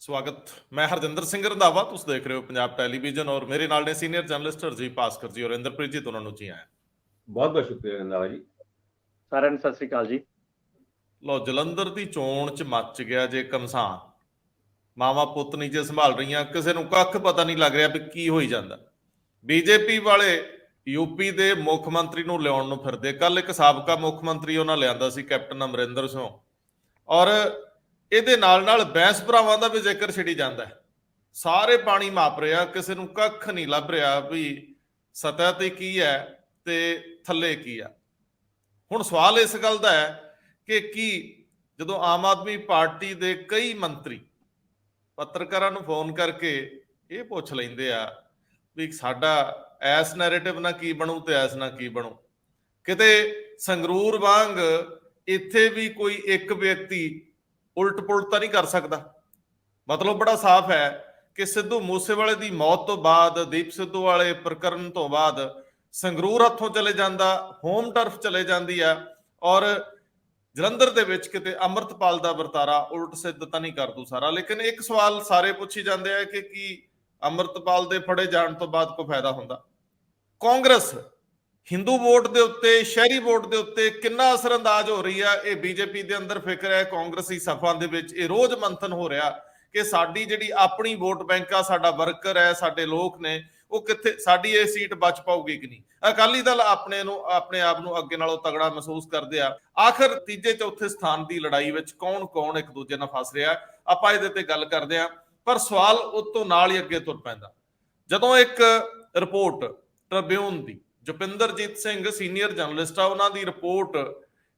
ਸਵਾਗਤ। ਮੈਂ ਹਰਜਿੰਦਰ ਸਿੰਘ ਰੰਧਾਵਾ, ਤੁਸੀਂ ਦੇਖ ਰਹੇ ਹੋ ਪੰਜਾਬ ਟੈਲੀਵਿਜ਼ਨ ਔਰ ਮੇਰੇ ਨਾਲ ਨੇ ਸੀਨੀਅਰ ਜਰਨਲਿਸਟ ਹਰਜੀਤ ਭਾਸਕਰ ਜੀ ਔਰ ਇੰਦਰਪ੍ਰੀਤ ਜੀ। ਤੁਹਾਨੂੰ ਨੂੰ ਜੀ ਆਇਆਂ। ਬਹੁਤ ਬਹੁਤ ਸ਼ੁਕਰੀਆ ਰੰਧਾਵਾ ਜੀ। ਸਾਰਿਆਂ ਨੂੰ ਸਤਿ ਸ੍ਰੀ ਅਕਾਲ ਜੀ। ਲੋ, ਜਲੰਧਰ ਦੀ ਚੋਣ 'ਚ ਮੱਚ ਗਿਆ ਜੇ ਘਮਸਾਨ। ਮਾਵਾਂ ਪੁੱਤ ਨਹੀਂ ਜੇ ਸੰਭਾਲ ਰਹੀਆਂ, ਕਿਸੇ ਨੂੰ ਕੱਖ ਪਤਾ ਨਹੀਂ ਲੱਗ ਰਿਹਾ ਵੀ ਕੀ ਹੋਈ ਜਾਂਦਾ। ਬੀਜੇਪੀ ਵਾਲੇ ਯੂਪੀ ਦੇ ਮੁੱਖ ਮੰਤਰੀ ਨੂੰ ਲਿਆਉਣ ਨੂੰ ਫਿਰਦੇ। ਕੱਲ ਇੱਕ ਸਾਬਕਾ ਮੁੱਖ ਮੰਤਰੀ ਉਹਨਾਂ ਲਿਆਂਦਾ ਸੀ, ਕੈਪਟਨ ਅਮਰਿੰਦਰ ਸਿੰਘ, ਔਰ ਇਹਦੇ ਨਾਲ ਨਾਲ ਬੈਂਸ ਭਰਾਵਾਂ ਦਾ ਵੀ ਜ਼ਿਕਰ ਛਿੜੀ ਜਾਂਦਾ ਹੈ। ਸਾਰੇ ਪਾਣੀ ਮਾਪ ਰਿਹਾ, ਕਿਸੇ ਨੂੰ ਕੱਖ ਨਹੀਂ ਲੱਭ ਰਿਹਾ ਵੀ ਸਤਹ ਤੇ ਕੀ ਹੈ ਤੇ ਥੱਲੇ ਕੀ ਆ। ਹੁਣ ਸਵਾਲ ਇਸ ਗੱਲ ਦਾ ਹੈ ਕਿ ਕੀ ਜਦੋਂ ਆਮ ਆਦਮੀ ਪਾਰਟੀ ਦੇ ਕਈ ਮੰਤਰੀ ਪੱਤਰਕਾਰਾਂ ਨੂੰ ਫੋਨ ਕਰਕੇ ਇਹ ਪੁੱਛ ਲੈਂਦੇ ਆ ਵੀ ਸਾਡਾ ਐਸ ਨੈਰੇਟਿਵ ਨਾਲ ਕੀ ਬਣੂ ਤੇ ਐਸ ਨਾਲ ਕੀ ਬਣੂ, ਕਿਤੇ ਸੰਗਰੂਰ ਵਾਂਗ ਇੱਥੇ ਵੀ ਕੋਈ ਇੱਕ ਵਿਅਕਤੀ ਉਲਟ ਪੁਲਟ ਤਾਂ ਨਹੀਂ ਕਰ ਸਕਦਾ। ਮਤਲਬ ਬੜਾ ਸਾਫ਼ ਹੈ ਕਿ ਸਿੱਧੂ ਮੂਸੇਵਾਲੇ ਦੀ ਮੌਤ ਤੋਂ ਬਾਅਦ, ਦੀਪ ਸਿੱਧੂ ਵਾਲੇ ਪ੍ਰਕਰਨ ਤੋਂ ਬਾਅਦ ਸੰਗਰੂਰ ਹੱਥੋਂ ਚਲੇ ਜਾਂਦਾ, ਹੋਮ ਟਰਫ ਚਲੇ ਜਾਂਦੀ ਆ, ਔਰ ਜਲੰਧਰ ਦੇ ਵਿੱਚ ਕਿਤੇ ਅੰਮ੍ਰਿਤਪਾਲ ਦਾ ਵਰਤਾਰਾ ਉਲਟ ਸਿੱਧ ਤਾਂ ਨਹੀਂ ਕਰ ਦੂ ਸਾਰਾ। ਲੇਕਿਨ ਇੱਕ ਸਵਾਲ ਸਾਰੇ ਪੁੱਛੀ ਜਾਂਦੇ ਆ ਕਿ ਕੀ ਅੰਮ੍ਰਿਤਪਾਲ ਦੇ ਫੜੇ ਜਾਣ ਤੋਂ ਬਾਅਦ ਕੋਈ ਫਾਇਦਾ ਹੁੰਦਾ? ਕਾਂਗਰਸ ਹਿੰਦੂ ਵੋਟ ਦੇ ਉੱਤੇ, ਸ਼ਹਿਰੀ ਵੋਟ ਦੇ ਉੱਤੇ ਕਿੰਨਾ ਅਸਰ ਅੰਦਾਜ਼ ਹੋ ਰਹੀ ਆ, ਇਹ ਬੀਜੇਪੀ ਦੇ ਅੰਦਰ ਫਿਕਰ ਹੈ। ਕਾਂਗਰਸੀ ਸਫਾਂ ਦੇ ਵਿੱਚ ਇਹ ਰੋਜ਼ ਮੰਥਨ ਹੋ ਰਿਹਾ ਕਿ ਸਾਡੀ ਜਿਹੜੀ ਆਪਣੀ ਵੋਟ ਬੈਂਕ ਆ, ਸਾਡਾ ਵਰਕਰ ਹੈ, ਸਾਡੇ ਲੋਕ ਨੇ, ਉਹ ਕਿੱਥੇ, ਸਾਡੀ ਇਹ ਸੀਟ ਬਚ ਪਾਊਗੀ ਕਿ ਨਹੀਂ। ਅਕਾਲੀ ਦਲ ਆਪਣੇ ਆਪ ਨੂੰ ਅੱਗੇ ਨਾਲੋਂ ਤਗੜਾ ਮਹਿਸੂਸ ਕਰਦੇ ਆ। ਆਖਰ ਤੀਜੇ ਚੌਥੇ ਸਥਾਨ ਦੀ ਲੜਾਈ ਵਿੱਚ ਕੌਣ ਇੱਕ ਦੂਜੇ ਨਾਲ ਫਸ ਰਿਹਾ, ਆਪਾਂ ਇਹਦੇ ਤੇ ਗੱਲ ਕਰਦੇ ਆ। ਪਰ ਸਵਾਲ ਉਸ ਤੋਂ ਨਾਲ ਹੀ ਅੱਗੇ ਤੁਰ ਪੈਂਦਾ ਜਦੋਂ ਇੱਕ ਰਿਪੋਰਟ ਟ੍ਰਿਬਿਊਨ ਦੀ, ਜੋਪਿੰਦਰਜੀਤ ਸਿੰਘ ਸੀਨੀਅਰ ਜਰਨਲਿਸਟ ਆ, ਉਹਨਾਂ ਦੀ ਰਿਪੋਰਟ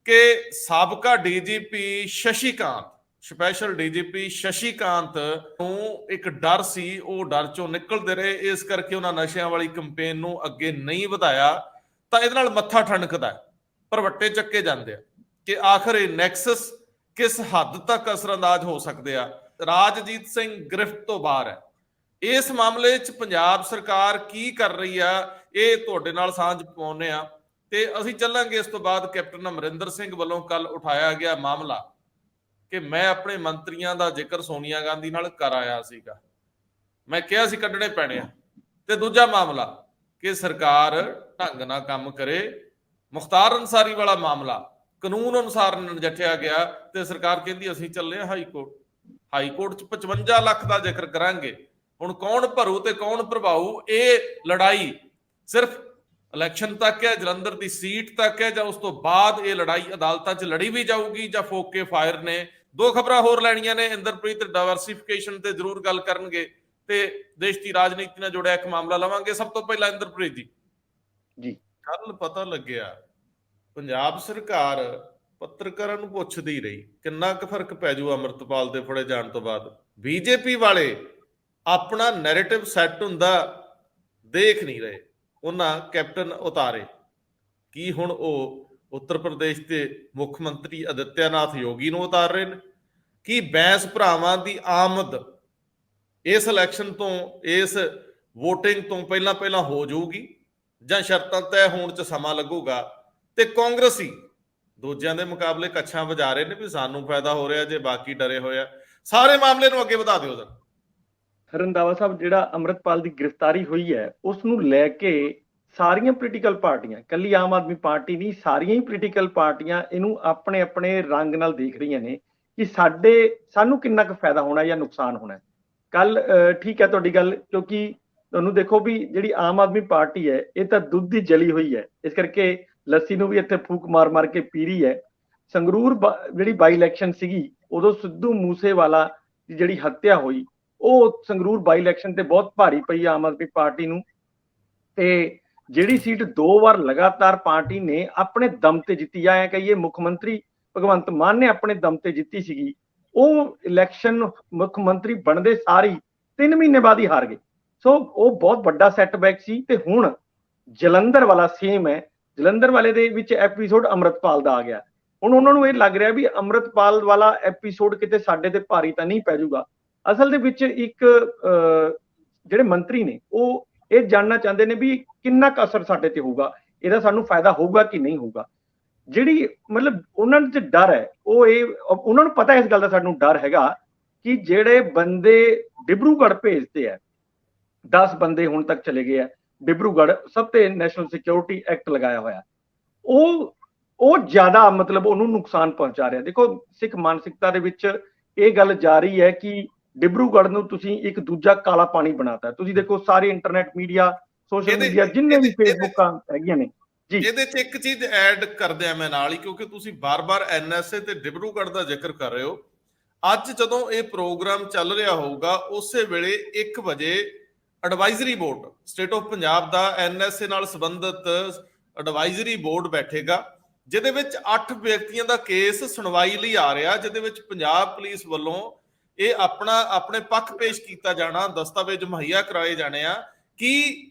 ਕਿ ਸਾਬਕਾ DGP Shashikant, special DGP Shashikant ਨੂੰ ਇੱਕ ਡਰ ਸੀ, ਉਹ ਡਰ ਚੋਂ ਨਿਕਲਦੇ ਰਹੇ, ਇਸ ਕਰਕੇ ਉਹਨਾਂ ਨਸ਼ਿਆਂ ਵਾਲੀ ਕੰਪੇਨ ਨੂੰ ਅੱਗੇ ਨਹੀਂ ਵਧਾਇਆ। ਤਾਂ ਇਹਦੇ ਨਾਲ ਮੱਥਾ ਠਣਕਦਾ, ਭਰਵੱਟੇ ਚੱਕੇ ਜਾਂਦੇ ਆ ਕਿ ਆਖਰ ਇਹ ਨੈਕਸਸ ਕਿਸ ਹੱਦ ਤੱਕ ਅਸਰਅੰਦਾਜ਼ ਹੋ ਸਕਦੇ ਆ। ਰਾਜਜੀਤ ਸਿੰਘ ਗ੍ਰਿਫਤ ਤੋਂ ਬਾਹਰ ਹੈ। ਇਸ ਮਾਮਲੇ 'ਚ ਪੰਜਾਬ ਸਰਕਾਰ ਕੀ ਕਰ ਰਹੀ ਆ, ਇਹ ਤੁਹਾਡੇ ਨਾਲ ਸਾਂਝ ਪਾਉਂਦੇ ਆ। ਤੇ ਅਸੀਂ ਚੱਲਾਂਗੇ ਇਸ ਤੋਂ ਬਾਅਦ ਕੈਪਟਨ ਅਮਰਿੰਦਰ ਸਿੰਘ ਵੱਲੋਂ ਕੱਲ ਉਠਾਇਆ ਗਿਆ ਮਾਮਲਾ ਕਿ ਮੈਂ ਆਪਣੇ ਮੰਤਰੀਆਂ ਦਾ ਜ਼ਿਕਰ ਸੋਨੀਆ ਗਾਂਧੀ ਨਾਲ ਕਰ ਆਇਆ ਸੀਗਾ, ਮੈਂ ਕਿਹਾ ਸੀ ਕੱਢਣੇ ਪੈਣੇ ਆ। ਤੇ ਦੂਜਾ ਮਾਮਲਾ ਕਿ ਸਰਕਾਰ ਢੰਗ ਨਾਲ ਕੰਮ ਕਰੇ। ਮੁਖਤਾਰ ਅੰਸਾਰੀ ਵਾਲਾ ਮਾਮਲਾ ਕਾਨੂੰਨ ਅਨੁਸਾਰ ਨਜਿੱਠਿਆ ਗਿਆ ਤੇ ਸਰਕਾਰ ਕਹਿੰਦੀ ਅਸੀਂ ਚੱਲੇ ਆ ਹਾਈ ਕੋਰਟ 'ਚ 55 ਲੱਖ ਦਾ ਜ਼ਿਕਰ ਕਰਾਂਗੇ। ਹੁਣ ਕੌਣ ਭਰੂ ਤੇ ਕੌਣ ਪ੍ਰਭਾਊ, ਇਹ ਲੜਾਈ ਸਿਰਫ ਇਲੈਕਸ਼ਨ ਤੱਕ ਹੈ, ਜਲੰਧਰ ਦੀ ਸੀਟ ਤੱਕ ਹੈ, ਜਾਂ ਉਸ ਤੋਂ ਬਾਅਦ ਇਹ ਲੜਾਈ ਅਦਾਲਤਾਂ 'ਚ ਲੜੀ ਵੀ ਜਾਊਗੀ ਜਾਂ ਫੋਕੇ ਫਾਇਰ ਨੇ। ਦੋ ਖਬਰਾਂ ਹੋਰ ਲੈਣੀਆਂ ਨੇ। ਇੰਦਰਪ੍ਰੀਤ ਡਾਇਵਰਸਿਫਿਕੇਸ਼ਨ ਤੇ ਜ਼ਰੂਰ ਗੱਲ ਕਰਨਗੇ ਤੇ ਦੇਸ਼ ਦੀ ਰਾਜਨੀਤੀ ਨਾਲ ਜੁੜਿਆ ਇੱਕ ਮਾਮਲਾ ਲਵਾਂਗੇ। ਸਭ ਤੋਂ ਪਹਿਲਾਂ ਇੰਦਰਪ੍ਰੀਤ ਜੀ, ਕੱਲ ਪਤਾ ਲੱਗਿਆ ਪੰਜਾਬ ਸਰਕਾਰ ਪੱਤਰਕਾਰਾਂ ਨੂੰ ਪੁੱਛਦੀ ਰਹੀ ਕਿੰਨਾ ਕੁ ਫਰਕ ਪੈ ਜਾਊ ਅੰਮ੍ਰਿਤਪਾਲ ਦੇ ਫੜੇ ਜਾਣ ਤੋਂ ਬਾਅਦ। ਬੀਜੇਪੀ ਵਾਲੇ ਆਪਣਾ ਨੈਰੇਟਿਵ ਸੈੱਟ ਹੁੰਦਾ ਦੇਖ ਨਹੀਂ ਰਹੇ, ਉਹਨਾਂ ਕੈਪਟਨ ਉਤਾਰੇ। ਕੀ ਹੁਣ ਉਹ ਉੱਤਰ ਪ੍ਰਦੇਸ਼ ਦੇ ਮੁੱਖ ਮੰਤਰੀ ਆਦਿੱਤਿਆਨਾਥ ਯੋਗੀ ਨੂੰ ਉਤਾਰ ਰਹੇ ਨੇ? ਕੀ ਬੈਂਸ ਭਰਾਵਾਂ ਦੀ ਆਮਦ ਇਸ ਇਲੈਕਸ਼ਨ ਤੋਂ, ਇਸ ਵੋਟਿੰਗ ਤੋਂ ਪਹਿਲਾਂ ਹੋ ਜਾਊਗੀ ਜਾਂ ਸ਼ਰਤਾਂ ਤੈਅ ਹੋਣ 'ਚ ਸਮਾਂ ਲੱਗੂਗਾ? ਤੇ ਕਾਂਗਰਸੀ ਦੂਜਿਆਂ ਦੇ ਮੁਕਾਬਲੇ ਕੱਛਾਂ ਵਜਾ ਰਹੇ ਨੇ ਵੀ ਸਾਨੂੰ ਫਾਇਦਾ ਹੋ ਰਿਹਾ ਜੇ ਬਾਕੀ ਡਰੇ ਹੋਏ ਆ। ਸਾਰੇ ਮਾਮਲੇ ਨੂੰ ਅੱਗੇ ਵਧਾ ਦਿਓ ਜਰਾ। ਰੰਧਾਵਾ ਸਾਹਿਬ, ਜਿਹੜਾ ਅੰਮ੍ਰਿਤਪਾਲ ਦੀ ਗ੍ਰਿਫਤਾਰੀ ਹੋਈ ਹੈ ਉਸ ਨੂੰ ਲੈ ਕੇ ਸਾਰੀਆਂ ਪੋਲੀਟੀਕਲ ਪਾਰਟੀਆਂ, ਕੱਲੀ ਆਮ ਆਦਮੀ ਪਾਰਟੀ ਨਹੀਂ, ਸਾਰੀਆਂ ਹੀ ਪੋਲੀਟੀਕਲ ਪਾਰਟੀਆਂ ਇਹਨੂੰ ਆਪਣੇ ਆਪਣੇ ਰੰਗ ਨਾਲ ਦੇਖ ਰਹੀਆਂ ਨੇ ਕਿ ਸਾਨੂੰ ਕਿੰਨਾ ਕੁ ਫਾਇਦਾ ਹੋਣਾ ਜਾਂ ਨੁਕਸਾਨ ਹੋਣਾ। ਕੱਲ ਠੀਕ ਹੈ ਤੁਹਾਡੀ ਗੱਲ, ਕਿਉਂਕਿ ਤੁਹਾਨੂੰ ਦੇਖੋ ਵੀ ਜਿਹੜੀ ਆਮ ਆਦਮੀ ਪਾਰਟੀ ਹੈ ਇਹ ਤਾਂ ਦੁੱਧ ਦੀ ਜਲੀ ਹੋਈ ਹੈ, ਇਸ ਕਰਕੇ ਲੱਸੀ ਨੂੰ ਵੀ ਇੱਥੇ ਫੂਕ ਮਾਰ ਕੇ ਪੀ ਰਹੀ ਹੈ। ਸੰਗਰੂਰ ਜਿਹੜੀ ਬਾਈ ਇਲੈਕਸ਼ਨ ਸੀਗੀ, ਉਦੋਂ ਸਿੱਧੂ ਮੂਸੇਵਾਲਾ ਦੀ ਜਿਹੜੀ ਹੱਤਿਆ ਹੋਈ, ਉਹ ਸੰਗਰੂਰ ਬਾਈ ਇਲੈਕਸ਼ਨ ਤੇ ਬਹੁਤ ਭਾਰੀ ਪਈ ਆਮ ਆਦਮੀ ਪਾਰਟੀ ਨੂੰ। ਤੇ ਜਿਹੜੀ ਸੀਟ 2 ਵਾਰ ਲਗਾਤਾਰ ਪਾਰਟੀ ਨੇ ਆਪਣੇ ਦਮ ਤੇ ਜਿੱਤੀ, ਐ ਕਹੀਏ ਮੁੱਖ ਮੰਤਰੀ ਭਗਵੰਤ ਮਾਨ ਨੇ ਆਪਣੇ ਦਮ ਤੇ ਜਿੱਤੀ ਸੀਗੀ, ਉਹ ਇਲੈਕਸ਼ਨ ਮੁੱਖ ਮੰਤਰੀ ਬਣਦੇ ਸਾਰੀ 3 ਮਹੀਨੇ ਬਾਅਦ ਹੀ ਹਾਰ ਗਏ। ਸੋ ਉਹ ਬਹੁਤ ਵੱਡਾ ਸੈਟਬੈਕ ਸੀ। ਤੇ ਹੁਣ ਜਲੰਧਰ ਵਾਲਾ ਸੇਮ ਹੈ, ਜਲੰਧਰ ਵਾਲੇ ਦੇ ਵਿੱਚ ਐਪੀਸੋਡ ਅੰਮ੍ਰਿਤਪਾਲ ਦਾ ਆ ਗਿਆ। ਹੁਣ ਉਹਨਾਂ ਨੂੰ ਇਹ ਲੱਗ ਰਿਹਾ ਵੀ ਅੰਮ੍ਰਿਤਪਾਲ ਵਾਲਾ ਐਪੀਸੋਡ ਕਿਤੇ ਸਾਡੇ ਤੇ ਭਾਰੀ ਤਾਂ ਨਹੀਂ ਪੈ ਜਾਊਗਾ। ਅਸਲ ਦੇ ਵਿੱਚ ਇੱਕ ਜਿਹੜੇ ਮੰਤਰੀ ਨੇ ਉਹ ਇਹ ਜਾਣਨਾ ਚਾਹੁੰਦੇ ਨੇ ਵੀ ਕਿੰਨਾ ਕੁ ਅਸਰ ਸਾਡੇ ਤੇ ਹੋਊਗਾ, ਇਹਦਾ ਸਾਨੂੰ ਫਾਇਦਾ ਹੋਊਗਾ ਕਿ ਨਹੀਂ ਹੋਊਗਾ। ਜਿਹੜੀ ਮਤਲਬ ਉਹਨਾਂ ਨੂੰ ਡਰ ਹੈ, ਉਹ ਇਹ ਉਹਨਾਂ ਨੂੰ ਪਤਾ ਇਸ ਗੱਲ ਦਾ ਸਾਨੂੰ ਡਰ ਹੈਗਾ ਕਿ ਜਿਹੜੇ ਬੰਦੇ ਡਿਬਰੂਗੜ੍ਹ ਭੇਜਦੇ ਆ, 10 ਬੰਦੇ ਹੁਣ ਤੱਕ ਚਲੇ ਗਏ ਆ ਡਿਬਰੂਗੜ੍ਹ, ਸਭ ਤੇ ਨੈਸ਼ਨਲ ਸਿਕਿਉਰਿਟੀ ਐਕਟ ਲਗਾਇਆ ਹੋਇਆ, ਉਹ ਜ਼ਿਆਦਾ ਮਤਲਬ ਉਹਨੂੰ ਨੁਕਸਾਨ ਪਹੁੰਚਾ ਰਿਹਾ। ਦੇਖੋ ਸਿੱਖ ਮਾਨਸਿਕਤਾ ਦੇ ਵਿੱਚ ਇਹ ਗੱਲ ਜਾ ਰਹੀ ਹੈ ਕਿ ਡਿਬਰੂਗੜ੍ਹ ਨੂੰ ਤੁਸੀਂ ਇੱਕ ਦੂਜਾ ਕਾਲਾ ਪਾਣੀ ਬਣਾਤਾ। ਤੁਸੀਂ ਦੇਖੋ ਸਾਰੇ ਇੰਟਰਨੈਟ ਮੀਡੀਆ, ਸੋਸ਼ਲ ਮੀਡੀਆ, ਜਿੰਨੇ ਵੀ ਫੇਸਬੁੱਕਾਂ ਹੈਗੀਆਂ ਨੇ ਜੀ। ਇਹਦੇ 'ਚ ਇੱਕ ਚੀਜ਼ ਐਡ ਕਰਦੇ ਆ ਮੈਂ ਨਾਲ ਹੀ, ਕਿਉਂਕਿ ਤੁਸੀਂ ਬਾਰ-ਬਾਰ NSA ਤੇ ਡਿਬਰੂਗੜ੍ਹ ਦਾ ਜ਼ਿਕਰ ਕਰ ਰਹੇ ਹੋ। ਅੱਜ ਜਦੋਂ ਇਹ ਪ੍ਰੋਗਰਾਮ ਚੱਲ ਰਿਹਾ ਹੋਊਗਾ ਉਸੇ ਵੇਲੇ 1 ਵਜੇ advisory board state of Punjab the NSA ਨਾਲ ਸੰਬੰਧਿਤ ਐਡਵਾਈਜ਼ਰੀ ਬੋਰਡ ਬੈਠੇਗਾ, ਜਿਹਦੇ ਵਿੱਚ 8 ਵਿਅਕਤੀਆਂ ਦਾ ਕੇਸ ਸੁਣਵਾਈ ਲਈ ਆ ਰਿਹਾ, ਜਿਹਦੇ ਵਿੱਚ ਪੰਜਾਬ ਪੁਲਿਸ ਵੱਲੋਂ ਇਹ ਆਪਣੇ ਪੱਖ ਪੇਸ਼ ਕੀਤਾ ਜਾਣਾ, ਦਸਤਾਵੇਜ਼ ਮੁਹੱਈਆ ਕਰਾਏ ਜਾਣੇ ਆ ਕਿ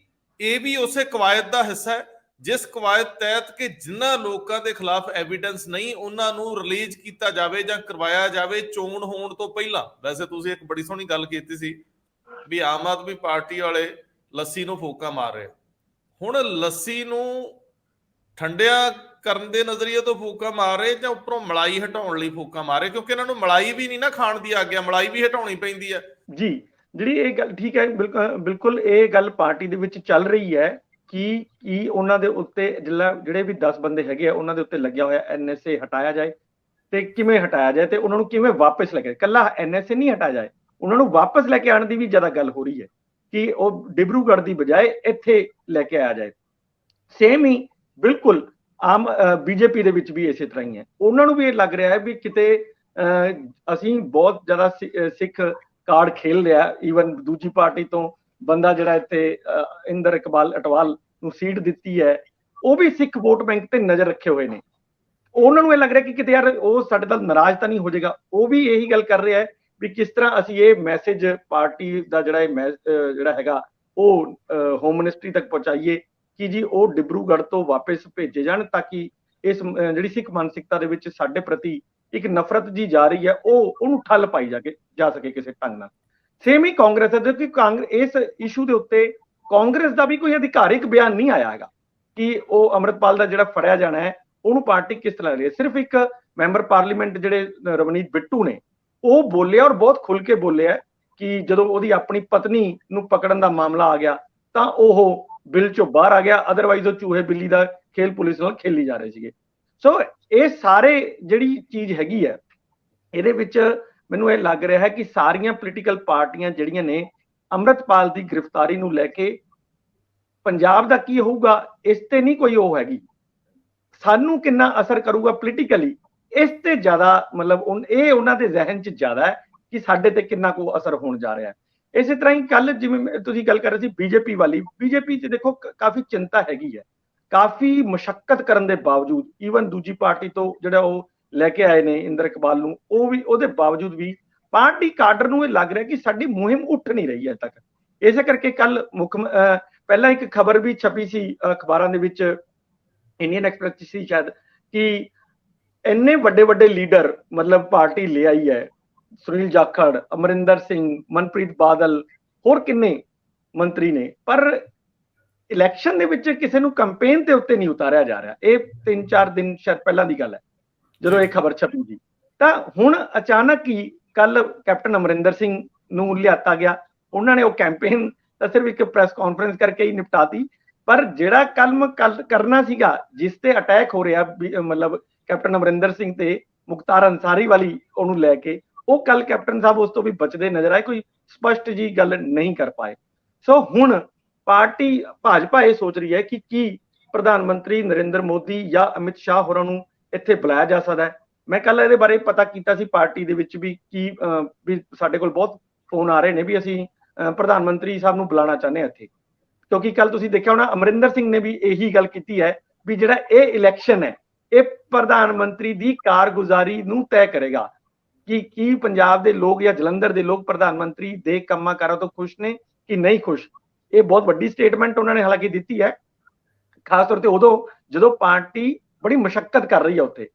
ਇਹ ਵੀ ਉਸੇ ਕਵਾਇਦ ਦਾ ਹਿੱਸਾ ਹੈ ਜਿਸ ਕਵਾਇਦ ਤਹਿਤ ਕਿ ਜਿਨ੍ਹਾਂ ਲੋਕਾਂ ਦੇ ਖਿਲਾਫ ਐਵੀਡੈਂਸ ਨਹੀਂ ਉਹਨਾਂ ਨੂੰ ਰਿਲੀਜ਼ ਕੀਤਾ ਜਾਵੇ ਜਾਂ ਕਰਵਾਇਆ ਜਾਵੇ ਚੋਣ ਹੋਣ ਤੋਂ ਪਹਿਲਾਂ। ਵੈਸੇ ਤੁਸੀਂ ਇੱਕ ਬੜੀ ਸੋਹਣੀ ਗੱਲ ਕੀਤੀ ਸੀ ਵੀ ਆਮ ਆਦਮੀ ਪਾਰਟੀ ਵਾਲੇ ਲੱਸੀ ਨੂੰ ਫੂਕਾਂ ਮਾਰ ਰਹੇ, ਹੁਣ ਲੱਸੀ ਨੂੰ ਠੰਡਿਆ ਕਰਨ ਦੇ ਨਜ਼ਰੀਏ ਤੋਂ ਫੂਕਾਂ ਮਾਰ ਰਹੇ ਜਾਂ ਉੱਪਰੋਂ ਮਲਾਈ ਹਟਾਉਣ ਲਈ ਫੂਕਾਂ ਮਾਰ ਰਹੇ, ਕਿਉਂਕਿ ਇਹਨਾਂ ਨੂੰ ਮਲਾਈ ਵੀ ਨਹੀਂ ਨਾ ਖਾਣ ਦੀ ਆਗਿਆ, ਮਲਾਈ ਵੀ ਹਟਾਉਣੀ ਪੈਂਦੀ ਹੈ ਜੀ। ਜਿਹੜੀ ਇਹ ਗੱਲ ਠੀਕ ਹੈ, ਬਿਲਕੁਲ ਇਹ ਗੱਲ ਪਾਰਟੀ ਦੇ ਵਿੱਚ ਚੱਲ ਰਹੀ ਹੈ ਕਿ ਉਹਨਾਂ ਦੇ ਉੱਤੇ ਜਿਹੜੇ ਵੀ 10 ਬੰਦੇ ਹੈਗੇ ਆ ਉਹਨਾਂ ਦੇ ਉੱਤੇ ਲੱਗਿਆ ਹੋਇਆ NSA ਹਟਾਇਆ ਜਾਏ, ਤੇ ਕਿਵੇਂ ਹਟਾਇਆ ਜਾਏ ਤੇ ਉਹਨਾਂ ਨੂੰ ਕਿਵੇਂ ਵਾਪਸ ਲੈ ਕੇ, ਇਕੱਲਾ NSA ਨਹੀਂ ਹਟਾਇਆ ਜਾਏ, ਉਹਨਾਂ ਨੂੰ ਵਾਪਸ ਲੈ ਕੇ ਆਉਣ ਦੀ ਵੀ ਜ਼ਿਆਦਾ ਗੱਲ ਹੋ ਰਹੀ ਹੈ ਕਿ ਉਹ ਡਿਬਰੂਗੜ੍ਹ ਦੀ ਬਜਾਏ ਇੱਥੇ ਲੈ ਕੇ ਆਇਆ ਜਾਏ। ਸੇਮ ਹੀ ਬਿਲਕੁਲ ਆਮ BJP ਦੇ ਵਿੱਚ ਵੀ ਇਸੇ ਤਰ੍ਹਾਂ ਹੀ ਹੈ। ਉਹਨਾਂ ਨੂੰ ਵੀ ਇਹ ਲੱਗ ਰਿਹਾ ਹੈ ਵੀ ਕਿਤੇ ਅਸੀਂ ਬਹੁਤ ਜ਼ਿਆਦਾ ਸਿੱਖ ਕਾਰਡ ਖੇਲ ਰਿਹਾ। ਈਵਨ ਦੂਜੀ ਪਾਰਟੀ ਤੋਂ ਬੰਦਾ ਜਿਹੜਾ ਇੱਥੇ ਇੰਦਰ ਇਕਬਾਲ ਅਟਵਾਲ ਨੂੰ ਸੀਟ ਦਿੱਤੀ ਹੈ, ਉਹ ਵੀ ਸਿੱਖ ਵੋਟ ਬੈਂਕ ਤੇ ਨਜ਼ਰ ਰੱਖੇ ਹੋਏ ਨੇ। ਉਹਨਾਂ ਨੂੰ ਇਹ ਲੱਗ ਰਿਹਾ ਕਿ ਕਿਤੇ ਯਾਰ ਉਹ ਸਾਡੇ ਨਾਲ ਨਾਰਾਜ਼ ਤਾਂ ਨਹੀਂ ਹੋ ਜਾਏਗਾ। ਉਹ ਵੀ ਇਹੀ ਗੱਲ ਕਰ ਰਿਹਾ ਹੈ ਵੀ ਕਿਸ ਤਰ੍ਹਾਂ ਅਸੀਂ ਇਹ ਮੈਸੇਜ ਪਾਰਟੀ ਦਾ ਜਿਹੜਾ ਹੈਗਾ ਉਹ ਹੋਮ ਮਿਨਿਸਟਰੀ ਤੱਕ ਪਹੁੰਚਾਈਏ ਕਿ ਜੀ ਉਹ ਡਿਬਰੂਗੜ੍ਹ ਤੋਂ ਵਾਪਸ ਭੇਜੇ ਜਾਣ, ਤਾਂ ਕਿ ਇਸ ਜਿਹੜੀ ਸਿੱਖ ਮਾਨਸਿਕਤਾ ਦੇ ਵਿੱਚ ਸਾਡੇ ਪ੍ਰਤੀ ਇੱਕ ਨਫ਼ਰਤ ਜੀ ਜਾ ਰਹੀ ਹੈ ਉਹਨੂੰ ਠੱਲ ਪਾਈ ਜਾ ਸਕੇ ਕਿਸੇ ਢੰਗ ਨਾਲ। ਸੇਮ ਹੀ ਕਾਂਗਰਸ ਹੈ, ਕਿਉਂਕਿ ਇਸ ਇਸ਼ੂ ਦੇ ਉੱਤੇ ਕਾਂਗਰਸ ਦਾ ਵੀ ਕੋਈ ਅਧਿਕਾਰਿਕ ਬਿਆਨ ਨਹੀਂ ਆਇਆ ਹੈਗਾ ਕਿ ਉਹ ਅੰਮ੍ਰਿਤਪਾਲ ਦਾ ਜਿਹੜਾ ਫੜਿਆ ਜਾਣਾ ਹੈ ਉਹਨੂੰ ਪਾਰਟੀ ਕਿਸ ਤਰ੍ਹਾਂ ਰਹੀ ਹੈ। ਸਿਰਫ ਇੱਕ ਮੈਂਬਰ ਪਾਰਲੀਮੈਂਟ ਜਿਹੜੇ ਰਵਨੀਤ ਬਿੱਟੂ ਨੇ ਉਹ ਬੋਲਿਆ, ਔਰ ਬਹੁਤ ਖੁੱਲ ਕੇ ਬੋਲਿਆ ਕਿ ਜਦੋਂ ਉਹਦੀ ਆਪਣੀ ਪਤਨੀ ਨੂੰ ਪਕੜਨ ਦਾ ਮਾਮਲਾ ਆ ਗਿਆ ਤਾਂ ਉਹ ਬਿੱਲ ਚੋਂ ਬਾਹਰ ਆ ਗਿਆ, ਅਦਰਵਾਈਜ਼ ਉਹ ਚੂਹੇ ਬਿੱਲੀ ਦਾ ਖੇਲ ਪੁਲਿਸ ਨਾਲ ਖੇਲੀ ਜਾ ਰਹੇ ਸੀਗੇ। ਸੋ ਇਹ ਸਾਰੇ ਜਿਹੜੀ ਚੀਜ਼ ਹੈਗੀ ਹੈ ਇਹਦੇ ਵਿੱਚ ਮੈਨੂੰ ਇਹ ਲੱਗ ਰਿਹਾ ਹੈ ਕਿ ਸਾਰੀਆਂ ਪੋਲੀਟੀਕਲ ਪਾਰਟੀਆਂ ਜਿਹੜੀਆਂ ਨੇ ਅੰਮ੍ਰਿਤਪਾਲ ਦੀ ਗ੍ਰਿਫਤਾਰੀ ਨੂੰ ਲੈ ਕੇ ਪੰਜਾਬ ਦਾ ਕੀ ਹੋਊਗਾ ਇਸ ਤੇ ਨਹੀਂ ਕੋਈ ਉਹ ਹੈਗੀ, ਸਾਨੂੰ ਕਿੰਨਾ ਅਸਰ ਕਰੂਗਾ ਪੋਲੀਟੀਕਲੀ ਇਸ ਤੇ ਜ਼ਿਆਦਾ ਮਤਲਬ ਇਹ ਉਹਨਾਂ ਦੇ ਜ਼ਿਹਨ 'ਚ ਜ਼ਿਆਦਾ ਹੈ ਕਿ ਸਾਡੇ ਤੇ ਕਿੰਨਾ ਕੁ ਅਸਰ ਹੋਣ ਜਾ ਰਿਹਾ ਹੈ। ਇਸੇ ਤਰ੍ਹਾਂ ਹੀ ਕੱਲ ਜਿਵੇਂ ਤੁਸੀਂ ਗੱਲ ਕਰ ਰਹੇ ਸੀ BJP ਵਾਲੀ, BJP 'ਚ ਦੇਖੋ ਕਾਫੀ ਚਿੰਤਾ ਹੈਗੀ ਹੈ, ਕਾਫੀ ਮੁਸ਼ੱਕਤ ਕਰਨ ਦੇ ਬਾਵਜੂਦ, ਈਵਨ ਦੂਜੀ ਪਾਰਟੀ ਤੋਂ ਜਿਹੜਾ ਉਹ ਲੈ ਕੇ ਆਏ ਨੇ ਇੰਦਰ ਇਕਬਾਲ ਨੂੰ, ਉਹ ਵੀ ਉਹਦੇ ਬਾਵਜੂਦ ਵੀ ਪਾਰਟੀ ਕਾਡਰ ਨੂੰ ਇਹ ਲੱਗ ਰਿਹਾ ਕਿ ਸਾਡੀ ਮੁਹਿੰਮ ਉੱਠ ਨਹੀਂ ਰਹੀ ਹੈ ਤੱਕ। ਇਸੇ ਕਰਕੇ ਕੱਲ ਪਹਿਲਾਂ ਇੱਕ ਖਬਰ ਵੀ ਛਪੀ ਸੀ ਅਖਬਾਰਾਂ ਦੇ ਵਿੱਚ, ਇੰਡੀਅਨ ਐਕਸਪ੍ਰੈਸ ਸੀ ਸ਼ਾਇਦ, ਕਿ ਇੰਨੇ ਵੱਡੇ ਵੱਡੇ ਲੀਡਰ ਮਤਲਬ ਪਾਰਟੀ ਲੈ ਆਈ ਹੈ, ਸੁਨੀਲ ਜਾਖੜ, ਅਮਰਿੰਦਰ ਸਿੰਘ, ਮਨਪ੍ਰੀਤ ਬਾਦਲ, ਹੋਰ ਕਿੰਨੇ ਮੰਤਰੀ ਨੇ, ਪਰ ਇਲੈਕਸ਼ਨ ਦੇ ਵਿੱਚ ਕਿਸੇ ਨੂੰ ਕੰਪੇਨ ਦੇ ਉੱਤੇ ਨਹੀਂ ਉਤਾਰਿਆ ਜਾ ਰਿਹਾ। ਇਹ 3-4 ਦਿਨ ਸ਼ਾਇਦ ਪਹਿਲਾਂ ਦੀ ਗੱਲ ਹੈ ਜਦੋਂ ਇਹ ਖਬਰ ਛਪੀ ਸੀ। ਤਾਂ ਹੁਣ ਅਚਾਨਕ ਹੀ ਕੱਲ ਕੈਪਟਨ ਅਮਰਿੰਦਰ ਸਿੰਘ ਨੂੰ ਲਿਆਤਾ ਗਿਆ, ਉਹਨਾਂ ਨੇ ਉਹ ਕੈਂਪੇਨ ਤਾਂ ਸਿਰਫ ਇੱਕ ਪ੍ਰੈਸ ਕਾਨਫਰੰਸ ਕਰਕੇ ਹੀ ਨਿਪਟਾਤੀ, ਪਰ ਜਿਹੜਾ ਕੱਲ ਕਰਨਾ ਸੀਗਾ ਜਿਸ ਤੇ ਅਟੈਕ ਹੋ ਰਿਹਾ ਮਤਲਬ ਕੈਪਟਨ ਅਮਰਿੰਦਰ ਸਿੰਘ ਤੇ ਮੁਖਤਾਰ ਅੰਸਾਰੀ ਵਾਲੀ ਉਹਨੂੰ ਲੈ ਕੇ, ਉਹ ਕੱਲ ਕੈਪਟਨ ਸਾਹਿਬ ਉਸ ਤੋਂ ਵੀ ਬਚਦੇ ਨਜ਼ਰ ਆਏ, ਕੋਈ ਸਪਸ਼ਟ ਜੀ ਗੱਲ ਨਹੀਂ ਕਰ ਪਾਏ। ਸੋ ਹੁਣ ਪਾਰਟੀ ਭਾਜਪਾ ਇਹ ਸੋਚ ਰਹੀ ਹੈ ਕਿ ਕੀ ਪ੍ਰਧਾਨ ਮੰਤਰੀ ਨਰਿੰਦਰ ਮੋਦੀ ਜਾਂ ਅਮਿਤ ਸ਼ਾਹ ਹੋਰਾਂ ਨੂੰ ਇੱਥੇ ਬੁਲਾਇਆ ਜਾ ਸਕਦਾ ਹੈ। ਮੈਂ ਕੱਲ ਇਹਦੇ ਬਾਰੇ ਪਤਾ ਕੀਤਾ ਸੀ ਪਾਰਟੀ ਦੇ ਵਿੱਚ ਵੀ ਵੀ ਸਾਡੇ ਕੋਲ ਬਹੁਤ ਫੋਨ ਆ ਰਹੇ ਨੇ ਵੀ ਅਸੀਂ ਪ੍ਰਧਾਨ ਮੰਤਰੀ ਸਾਹਿਬ ਨੂੰ ਬੁਲਾਉਣਾ ਚਾਹੁੰਦੇ ਹਾਂ ਇੱਥੇ, ਕਿਉਂਕਿ ਕੱਲ ਤੁਸੀਂ ਦੇਖਿਆ ਹੋਣਾ ਅਮਰਿੰਦਰ ਸਿੰਘ ਨੇ ਵੀ ਇਹੀ ਗੱਲ ਕੀਤੀ ਹੈ ਵੀ ਜਿਹੜਾ ਇਹ ਇਲੈਕਸ਼ਨ ਹੈ ਇਹ ਪ੍ਰਧਾਨ ਮੰਤਰੀ ਦੀ ਕਾਰਗੁਜ਼ਾਰੀ ਨੂੰ ਤੈਅ ਕਰੇਗਾ ਕਿ ਕੀ ਪੰਜਾਬ ਦੇ ਲੋਕ ਜਾਂ ਜਲੰਧਰ ਦੇ ਲੋਕ ਪ੍ਰਧਾਨ ਮੰਤਰੀ ਦੇ ਕੰਮਾਂ ਕਾਰਾਂ ਤੋਂ ਖੁਸ਼ ਨੇ ਕਿ ਨਹੀਂ ਖੁਸ਼। ਇਹ ਬਹੁਤ ਵੱਡੀ ਸਟੇਟਮੈਂਟ ਉਹਨਾਂ ਨੇ ਹਾਲਾਂਕਿ ਦਿੱਤੀ ਹੈ, ਖਾਸ ਤੌਰ ਤੇ ਉਦੋਂ ਜਦੋਂ ਪਾਰਟੀ ਬੜੀ ਮੁਸ਼ੱਕਤ ਕਰ ਰਹੀ ਹੈ ਉੱਥੇ।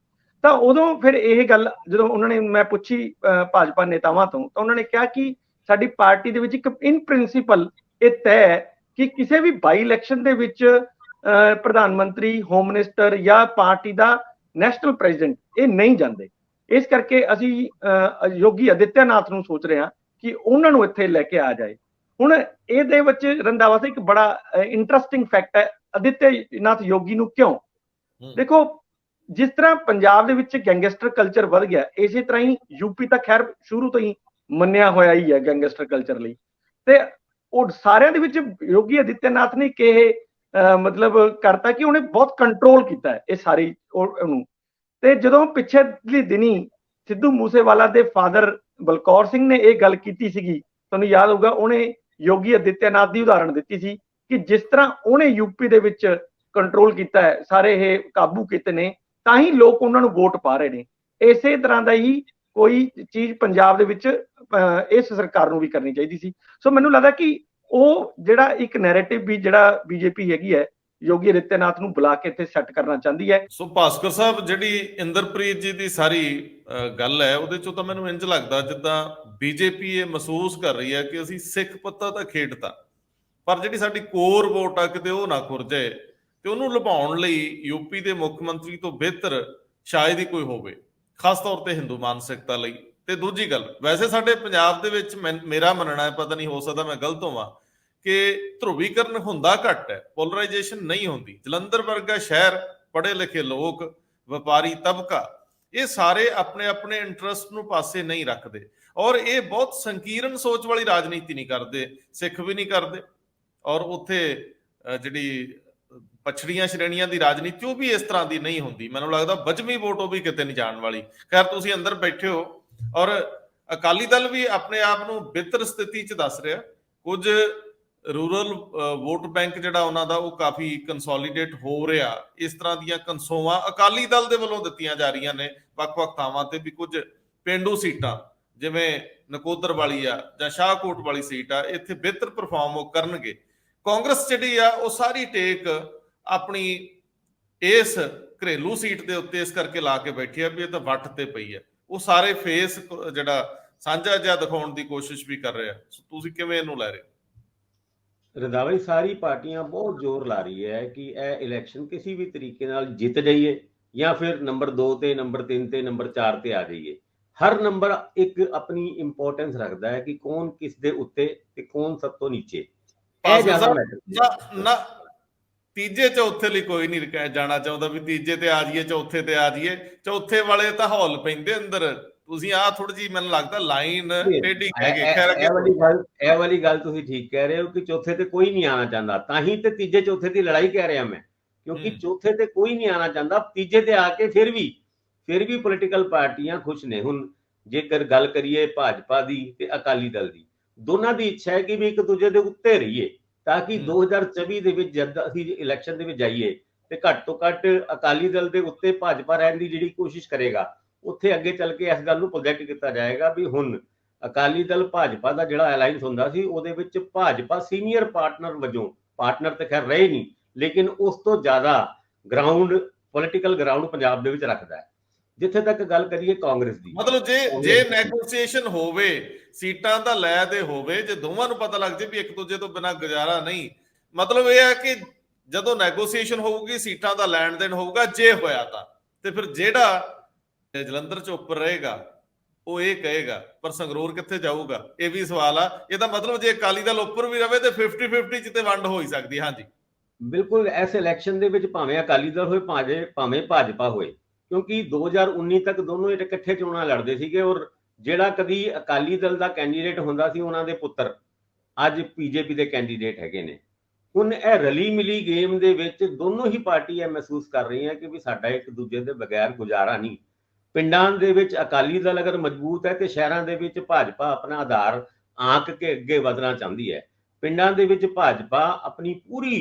ਤਾਂ ਉਦੋਂ ਫਿਰ ਇਹ ਗੱਲ ਜਦੋਂ ਉਹਨਾਂ ਨੇ ਮੈਂ ਪੁੱਛੀ ਭਾਜਪਾ ਨੇਤਾਵਾਂ ਤੋਂ, ਤਾਂ ਉਹਨਾਂ ਨੇ ਕਿਹਾ ਕਿ ਸਾਡੀ ਪਾਰਟੀ ਦੇ ਵਿੱਚ ਇੱਕ ਇਨ ਪ੍ਰਿੰਸੀਪਲ ਇਹ ਤੈਅ ਹੈ ਕਿ ਕਿਸੇ ਵੀ ਬਾਈ ਇਲੈਕਸ਼ਨ ਦੇ ਵਿੱਚ ਪ੍ਰਧਾਨ ਮੰਤਰੀ, ਹੋਮ ਮਿਨਿਸਟਰ ਜਾਂ ਪਾਰਟੀ ਦਾ ਨੈਸ਼ਨਲ ਪ੍ਰੈਜ਼ੀਡੈਂਟ ਇਹ ਨਹੀਂ ਜਾਂਦੇ। ਇਸ ਕਰਕੇ ਅਸੀਂ ਯੋਗੀ ਆਦਿੱਤਿਆਨਾਥ ਨੂੰ ਸੋਚ ਰਹੇ ਹਾਂ ਕਿ ਉਹਨਾਂ ਨੂੰ ਇੱਥੇ ਲੈ ਕੇ ਆ ਜਾਏ। ਹੁਣ ਇਹਦੇ ਵਿੱਚ ਰੰਧਾਵਾ ਸਾਹਿਬ ਇੱਕ ਬੜਾ ਇੰਟਰਸਟਿੰਗ ਫੈਕਟ ਹੈ ਆਦਿੱਤਿਆਨਾਥ ਯੋਗੀ ਨੂੰ ਕਿਉਂ। ਦੇਖੋ, ਜਿਸ ਤਰ੍ਹਾਂ ਪੰਜਾਬ ਦੇ ਵਿੱਚ ਗੈਂਗਸਟਰ ਕਲਚਰ ਵੱਧ ਗਿਆ, ਇਸੇ ਤਰ੍ਹਾਂ ਹੀ ਯੂਪੀ ਤਾਂ ਖੈਰ ਸ਼ੁਰੂ ਤੋਂ ਹੀ ਮੰਨਿਆ ਹੋਇਆ ਹੀ ਹੈ ਗੈਂਗਸਟਰ ਕਲਚਰ ਲਈ, ਤੇ ਉਹ ਸਾਰਿਆਂ ਦੇ ਵਿੱਚ ਯੋਗੀ ਆਦਿੱਤਿਆਨਾਥ ਨੇ ਕਿ ਮਤਲਬ ਕਰਤਾ ਕਿ ਉਹਨੇ ਬਹੁਤ ਕੰਟਰੋਲ ਕੀਤਾ ਹੈ ਇਹ ਸਾਰੀ ਉਹਨੂੰ। ਤੇ ਜਦੋਂ ਪਿਛਲੇ ਦਿਨੀ ਸਿੱਧੂ ਮੂਸੇਵਾਲਾ ਦੇ ਫਾਦਰ ਬਲਕੌਰ ਸਿੰਘ ਨੇ ਇਹ ਗੱਲ ਕੀਤੀ ਸੀਗੀ, ਤੁਹਾਨੂੰ ਯਾਦ ਹੋਊਗਾ, ਉਹਨੇ ਯੋਗੀ ਆਦਿੱਤਿਆਨਾਥ ਦੀ ਉਦਾਹਰਣ ਦਿੱਤੀ ਸੀ ਕਿ ਜਿਸ ਤਰ੍ਹਾਂ ਉਹਨੇ ਯੂਪੀ ਦੇ ਵਿੱਚ ਕੰਟਰੋਲ ਕੀਤਾ ਹੈ, ਸਾਰੇ ਇਹ ਕਾਬੂ ਕੀਤੇ ਨੇ, ਤਾਂ ਹੀ ਲੋਕ ਉਹਨਾਂ ਨੂੰ ਵੋਟ ਪਾ ਰਹੇ ਨੇ। ਇਸੇ ਤਰ੍ਹਾਂ ਦਾ ਹੀ ਕੋਈ ਚੀਜ਼ ਪੰਜਾਬ ਦੇ ਵਿੱਚ ਇਸ ਸਰਕਾਰ ਨੂੰ ਵੀ ਕਰਨੀ ਚਾਹੀਦੀ ਸੀ। ਸੋ ਮੈਨੂੰ ਲੱਗਦਾ ਕਿ ਉਹ ਜਿਹੜਾ ਇੱਕ ਨੈਰੇਟਿਵ ਵੀ ਜਿਹੜਾ ਬੀਜੇਪੀ ਹੈਗੀ ਹੈ ਯੋਗੀ ਆਦਿੱਤਿਆਨਾਥ ਨੂੰ ਬੁਲਾ ਕੇ ਇੱਥੇ ਸੈੱਟ ਕਰਨਾ ਚਾਹੁੰਦੀ ਹੈ। ਸੋ ਭਾਸਕਰ ਸਾਹਿਬ, ਜਿਹੜੀ ਇੰਦਰਪ੍ਰੀਤ ਜੀ ਦੀ ਸਾਰੀ ਗੱਲ ਹੈ, ਉਹਦੇ ਚੋਂ ਤਾਂ ਮੈਨੂੰ ਇੰਜ ਲੱਗਦਾ ਜਿੱਦਾਂ ਬੀਜੇਪੀ ਇਹ ਮਹਿਸੂਸ ਕਰ ਰਹੀ ਹੈ ਕਿ ਅਸੀਂ ਸਿੱਖ ਪੱਤਾ ਤਾਂ ਖੇਡਤਾ, ਪਰ ਜਿਹੜੀ ਸਾਡੀ ਕੋਰ ਵੋਟ ਆ ਕਿਤੇ ਉਹ ਨਾ ਖੁਰ ਜਾਏ, ਤੇ ਉਹਨੂੰ ਲੁਭਾਉਣ ਲਈ ਯੂਪੀ ਦੇ ਮੁੱਖ ਮੰਤਰੀ ਤੋਂ ਬਿਹਤਰ ਸ਼ਾਇਦ ਹੀ ਕੋਈ ਹੋਵੇ, ਖਾਸ ਤੌਰ ਤੇ ਹਿੰਦੂ ਮਾਨਸਿਕਤਾ ਲਈ। ਤੇ ਦੂਜੀ ਗੱਲ, ਵੈਸੇ ਸਾਡੇ ਪੰਜਾਬ ਦੇ ਵਿੱਚ ਮੇਰਾ ਮੰਨਣਾ ਹੈ, ਪਤਾ ਨਹੀਂ ਹੋ ਸਕਦਾ ਮੈਂ ਗਲਤ ਹੋਵਾਂ, ਕਿ ਧਰੁਵੀਕਰਨ ਹੁੰਦਾ ਘੱਟ ਹੈ, ਪੋਲਰਾਈਜੇਸ਼ਨ ਨਹੀਂ ਹੁੰਦੀ। ਜਲੰਧਰ ਵਰਗਾ ਸ਼ਹਿਰ, ਪੜ੍ਹੇ ਲਿਖੇ ਲੋਕ, ਵਪਾਰੀ ਤਬਕਾ, ਇਹ ਸਾਰੇ ਆਪਣੇ ਆਪਣੇ ਇੰਟਰਸਟ ਨੂੰ ਪਾਸੇ ਨਹੀਂ ਰੱਖਦੇ, ਔਰ ਇਹ ਬਹੁਤ ਸੰਕੀਰਨ ਸੋਚ ਵਾਲੀ ਰਾਜਨੀਤੀ ਨਹੀਂ ਕਰਦੇ, ਸਿੱਖ ਵੀ ਨਹੀਂ ਕਰਦੇ, ਔਰ ਉੱਥੇ ਜਿਹੜੀ ਪਛੜੀਆਂ ਸ਼੍ਰੇਣੀਆਂ ਦੀ ਰਾਜਨੀਤੀ ਉਹ ਵੀ ਇਸ ਤਰ੍ਹਾਂ ਦੀ ਨਹੀਂ ਹੁੰਦੀ। ਮੈਨੂੰ ਲੱਗਦਾ ਬਚਵੀਂ ਵੋਟ ਉਹ ਵੀ ਕਿਤੇ ਨਹੀਂ ਜਾਣ ਵਾਲੀ। ਖੈਰ, ਤੁਸੀਂ ਅੰਦਰ ਬੈਠੇ ਹੋ, ਔਰ ਅਕਾਲੀ ਦਲ ਵੀ ਆਪਣੇ ਆਪ ਨੂੰ ਬਿਹਤਰ ਸਥਿਤੀ 'ਚ ਦੱਸ ਰਿਹਾ। ਕੁਝ ਰੂਰਲ ਵੋਟ ਬੈਂਕ ਜਿਹੜਾ ਉਹਨਾਂ ਦਾ ਉਹ ਕਾਫੀ ਕੰਸੋਲੀਡੇਟ ਹੋ ਰਿਹਾ। ਇਸ ਤਰ੍ਹਾਂ ਦੀਆਂ ਕਨਸੋਆਂ ਅਕਾਲੀ ਦਲ ਦੇ ਵੱਲੋਂ ਦਿੱਤੀਆਂ ਜਾ ਰਹੀਆਂ ਨੇ ਵੱਖ-ਵੱਖ ਥਾਵਾਂ ਤੇ, ਵੀ ਕੁਝ ਪੇਂਡੂ ਸੀਟਾਂ ਜਿਵੇਂ ਨਕੋਦਰ ਵਾਲੀ ਆ ਜਾਂ ਸ਼ਾਹਕੋਟ ਵਾਲੀ ਸੀਟ ਆ, ਇੱਥੇ ਬਿਹਤਰ ਪਰਫਾਰਮ ਉਹ ਕਰਨਗੇ। ਕਾਂਗਰਸ ਜਿਹੜੀ ਆ ਉਹ ਸਾਰੀ ਟੇਕ ਆਪਣੀ ਇਸ ਘਰੇਲੂ ਸੀਟ ਦੇ ਉੱਤੇ ਇਸ ਕਰਕੇ ਲਾ ਕੇ ਬੈਠੀ ਆ ਵੀ ਇਹ ਤਾਂ ਵੱਟ ਤੇ ਪਈ ਹੈ। ਉਹ ਸਾਰੇ ਫੇਸ ਜਿਹੜਾ ਸਾਂਝਾ ਜਿਹਾ ਦਿਖਾਉਣ ਦੀ ਕੋਸ਼ਿਸ਼ ਵੀ ਕਰ ਰਿਹਾ। ਤੁਸੀਂ ਕਿਵੇਂ ਇਹਨੂੰ ਲੈ ਰਹੇ? ਰੰਧਾਵਾ ਜੀ, ਸਾਰੀ ਪਾਰਟੀਆਂ ਬਹੁਤ ਜ਼ੋਰ ਲਾ ਰਹੀ ਹੈ ਕਿ ਇਹ ਇਲੈਕਸ਼ਨ ਕਿਸੇ ਵੀ ਤਰੀਕੇ ਨਾਲ ਜਿੱਤ ਜਾਈਏ ਜਾਂ ਫਿਰ ਨੰਬਰ 2 ਤੇ, ਨੰਬਰ 3 ਤੇ, ਨੰਬਰ 4 ਤੇ ਆ ਜਾਈਏ। ਹਰ ਨੰਬਰ ਇੱਕ ਆਪਣੀ ਇੰਪੋਰਟੈਂਸ ਰੱਖਦਾ ਹੈ ਕਿ ਕੌਣ ਕਿਸ ਦੇ ਉੱਤੇ ਤੇ ਕੌਣ ਸਭ ਤੋਂ ਨੀਚੇ। ਇਹ ਜ਼ਿਆਦਾ ਮੈਟਰ ਨਾ ਤੀਜੇ ਚੌਥੇ ਲਈ ਕੋਈ ਨਹੀਂ ਜਾਣਾ ਚਾਹੁੰਦਾ ਵੀ ਤੀਜੇ ਤੇ ਆ ਜਾਈਏ, ਚੌਥੇ ਤੇ ਆ ਜਾਈਏ। ਚੌਥੇ ਵਾਲੇ ਤਾਂ ਹੌਲ ਪੈਂਦੇ ਅੰਦਰ। ਤੁਸੀਂ ਆਹ ਥੋੜੀ ਜਿਹੀ ਮੈਨੂੰ ਲੱਗਦਾ ਲਾਈਨ ਟੇਢੀ ਕਹਿ ਗਏ। ਖੈਰ, ਇਹ ਵਾਲੀ ਗੱਲ ਤੁਸੀਂ ਠੀਕ ਕਹਿ ਰਹੇ ਹੋ ਕਿ ਚੌਥੇ ਤੇ ਕੋਈ ਨਹੀਂ ਆਣਾ ਚਾਹੁੰਦਾ, ਤਾਂ ਹੀ ਤੇ ਤੀਜੇ ਚੌਥੇ ਦੀ ਲੜਾਈ ਕਹਿ ਰਿਹਾ ਮੈਂ, ਕਿਉਂਕਿ ਚੌਥੇ ਤੇ ਕੋਈ ਨਹੀਂ ਆਣਾ ਚਾਹੁੰਦਾ। ਤੀਜੇ ਤੇ ਆ ਕੇ ਫਿਰ ਵੀ ਪੋਲੀਟੀਕਲ ਪਾਰਟੀਆਂ ਖੁਸ਼ ਨੇ। ਹੁਣ ਜੇਕਰ ਗੱਲ ਕਰੀਏ ਭਾਜਪਾ ਦੀ ਤੇ ਅਕਾਲੀ ਦਲ ਦੀ, ਦੋਨਾਂ ਦੀ ਇੱਛਾ ਹੈ ਕਿ ਵੀ ਇੱਕ ਦੂਜੇ ਦੇ ਉੱਤੇ ਰਹੀਏ, ਤਾਂ ਕਿ 2024 ਦੇ ਵਿੱਚ ਜਦ ਅਸੀਂ ਇਲੈਕਸ਼ਨ ਦੇ ਵਿੱਚ ਜਾਈਏ ਤੇ ਘੱਟ ਤੋਂ ਘੱਟ ਅਕਾਲੀ ਦਲ ਦੇ ਉੱਤੇ ਭਾਜਪਾ ਰਹਿਣ ਦੀ ਜਿਹੜੀ ਕੋਸ਼ਿਸ਼ ਕਰੇਗਾ, ਉੱਥੇ ਅੱਗੇ ਚੱਲ ਕੇ ਇਸ ਗੱਲ ਨੂੰ ਪ੍ਰੋਜੈਕਟ ਕੀਤਾ ਜਾਏਗਾ ਵੀ ਹੁਣ ਅਕਾਲੀ ਦਲ ਭਾਜਪਾ ਦਾ ਜਿਹੜਾ ਅਲਾਈਅੰਸ ਹੁੰਦਾ ਸੀ, ਉਹਦੇ ਵਿੱਚ ਭਾਜਪਾ ਸੀਨੀਅਰ ਪਾਰਟਨਰ ਵਜੋਂ, ਪਾਰਟਨਰ ਤੇ ਖੈਰ ਰਹੇ ਨਹੀਂ, ਲੇਕਿਨ ਉਸ ਤੋਂ ਜ਼ਿਆਦਾ ਗਰਾਊਂਡ, ਪੋਲੀਟੀਕਲ ਗਰਾਊਂਡ ਪੰਜਾਬ ਦੇ ਵਿੱਚ ਰੱਖਦਾ ਹੈ। ਜਿੱਥੇ ਤੱਕ ਗੱਲ ਕਰੀਏ ਕਾਂਗਰਸ ਦੀ, ਮਤਲਬ ਜੇ ਨੈਗੋਸੀਏਸ਼ਨ ਹੋਵੇ, ਸੀਟਾਂ ਦਾ ਲੈ ਦੇ ਹੋਵੇ, ਜੇ ਦੋਵਾਂ ਨੂੰ ਪਤਾ ਲੱਗ ਜੇ ਵੀ ਇੱਕ ਦੂਜੇ ਤੋਂ ਬਿਨਾਂ ਗੁਜ਼ਾਰਾ ਨਹੀਂ, ਮਤਲਬ ਇਹ ਹੈ ਕਿ ਜਦੋਂ ਨੈਗੋਸੀਏਸ਼ਨ ਹੋਊਗੀ, ਸੀਟਾਂ ਦਾ ਲੈਣ ਦੇਣ ਹੋਊਗਾ, ਜੇ ਹੋਇਆ ਤਾਂ, ਤੇ ਫਿਰ ਜਿਹੜਾ ਜਲੰਧਰ ਚ ਉੱਪਰ ਰਹੇਗਾ ਉਹ ਇਹ ਕਹੇਗਾ ਪਰ ਸੰਗਰੂਰ ਕਿੱਥੇ ਜਾਊਗਾ, ਇਹ ਵੀ ਸਵਾਲ ਆ। ਇਹਦਾ ਮਤਲਬ ਜੇ ਅਕਾਲੀ ਦਲ ਉੱਪਰ ਵੀ ਰਵੇ ਤੇ 50-50 ਚ ਤੇ ਵੰਡ ਹੋ ਹੀ ਸਕਦੀ। ਹਾਂਜੀ, ਬਿਲਕੁਲ। ਇਸ ਇਲੈਕਸ਼ਨ ਦੇ ਵਿੱਚ ਭਾਵੇਂ ਅਕਾਲੀ ਦਲ ਹੋਏ ਭਾਵੇਂ ਭਾਜਪਾ ਹੋਏ, ਕਿਉਂਕਿ 2019 ਤੱਕ ਦੋਨੋਂ ਇਕੱਠੇ ਚੋਣਾਂ ਲੜਦੇ ਸੀਗੇ, ਔਰ ਜਿਹੜਾ ਕਦੀ ਅਕਾਲੀ ਦਲ ਦਾ ਕੈਂਡੀਡੇਟ ਹੁੰਦਾ ਸੀ, ਉਹਨਾਂ ਦੇ ਪੁੱਤਰ ਅੱਜ ਬੀਜੇਪੀ ਦੇ ਕੈਂਡੀਡੇਟ ਹੈਗੇ ਨੇ। ਹੁਣ ਇਹ ਰਲੀ ਮਿਲੀ ਗੇਮ ਦੇ ਵਿੱਚ ਦੋਨੋਂ ਹੀ ਪਾਰਟੀਆਂ ਮਹਿਸੂਸ ਕਰ ਰਹੀਆਂ ਕਿ ਵੀ ਸਾਡਾ ਇੱਕ ਦੂਜੇ ਦੇ ਬਗੈਰ ਗੁਜ਼ਾਰਾ ਨਹੀਂ। ਪਿੰਡਾਂ ਦੇ ਵਿੱਚ ਅਕਾਲੀ ਦਲ ਅਗਰ ਮਜ਼ਬੂਤ ਹੈ ਤੇ ਸ਼ਹਿਰਾਂ ਦੇ ਵਿੱਚ ਭਾਜਪਾ ਆਪਣਾ ਆਧਾਰ ਆਂਕ ਕੇ ਅੱਗੇ ਵਧਣਾ ਚਾਹੁੰਦੀ ਹੈ। ਪਿੰਡਾਂ ਦੇ ਵਿੱਚ ਭਾਜਪਾ ਆਪਣੀ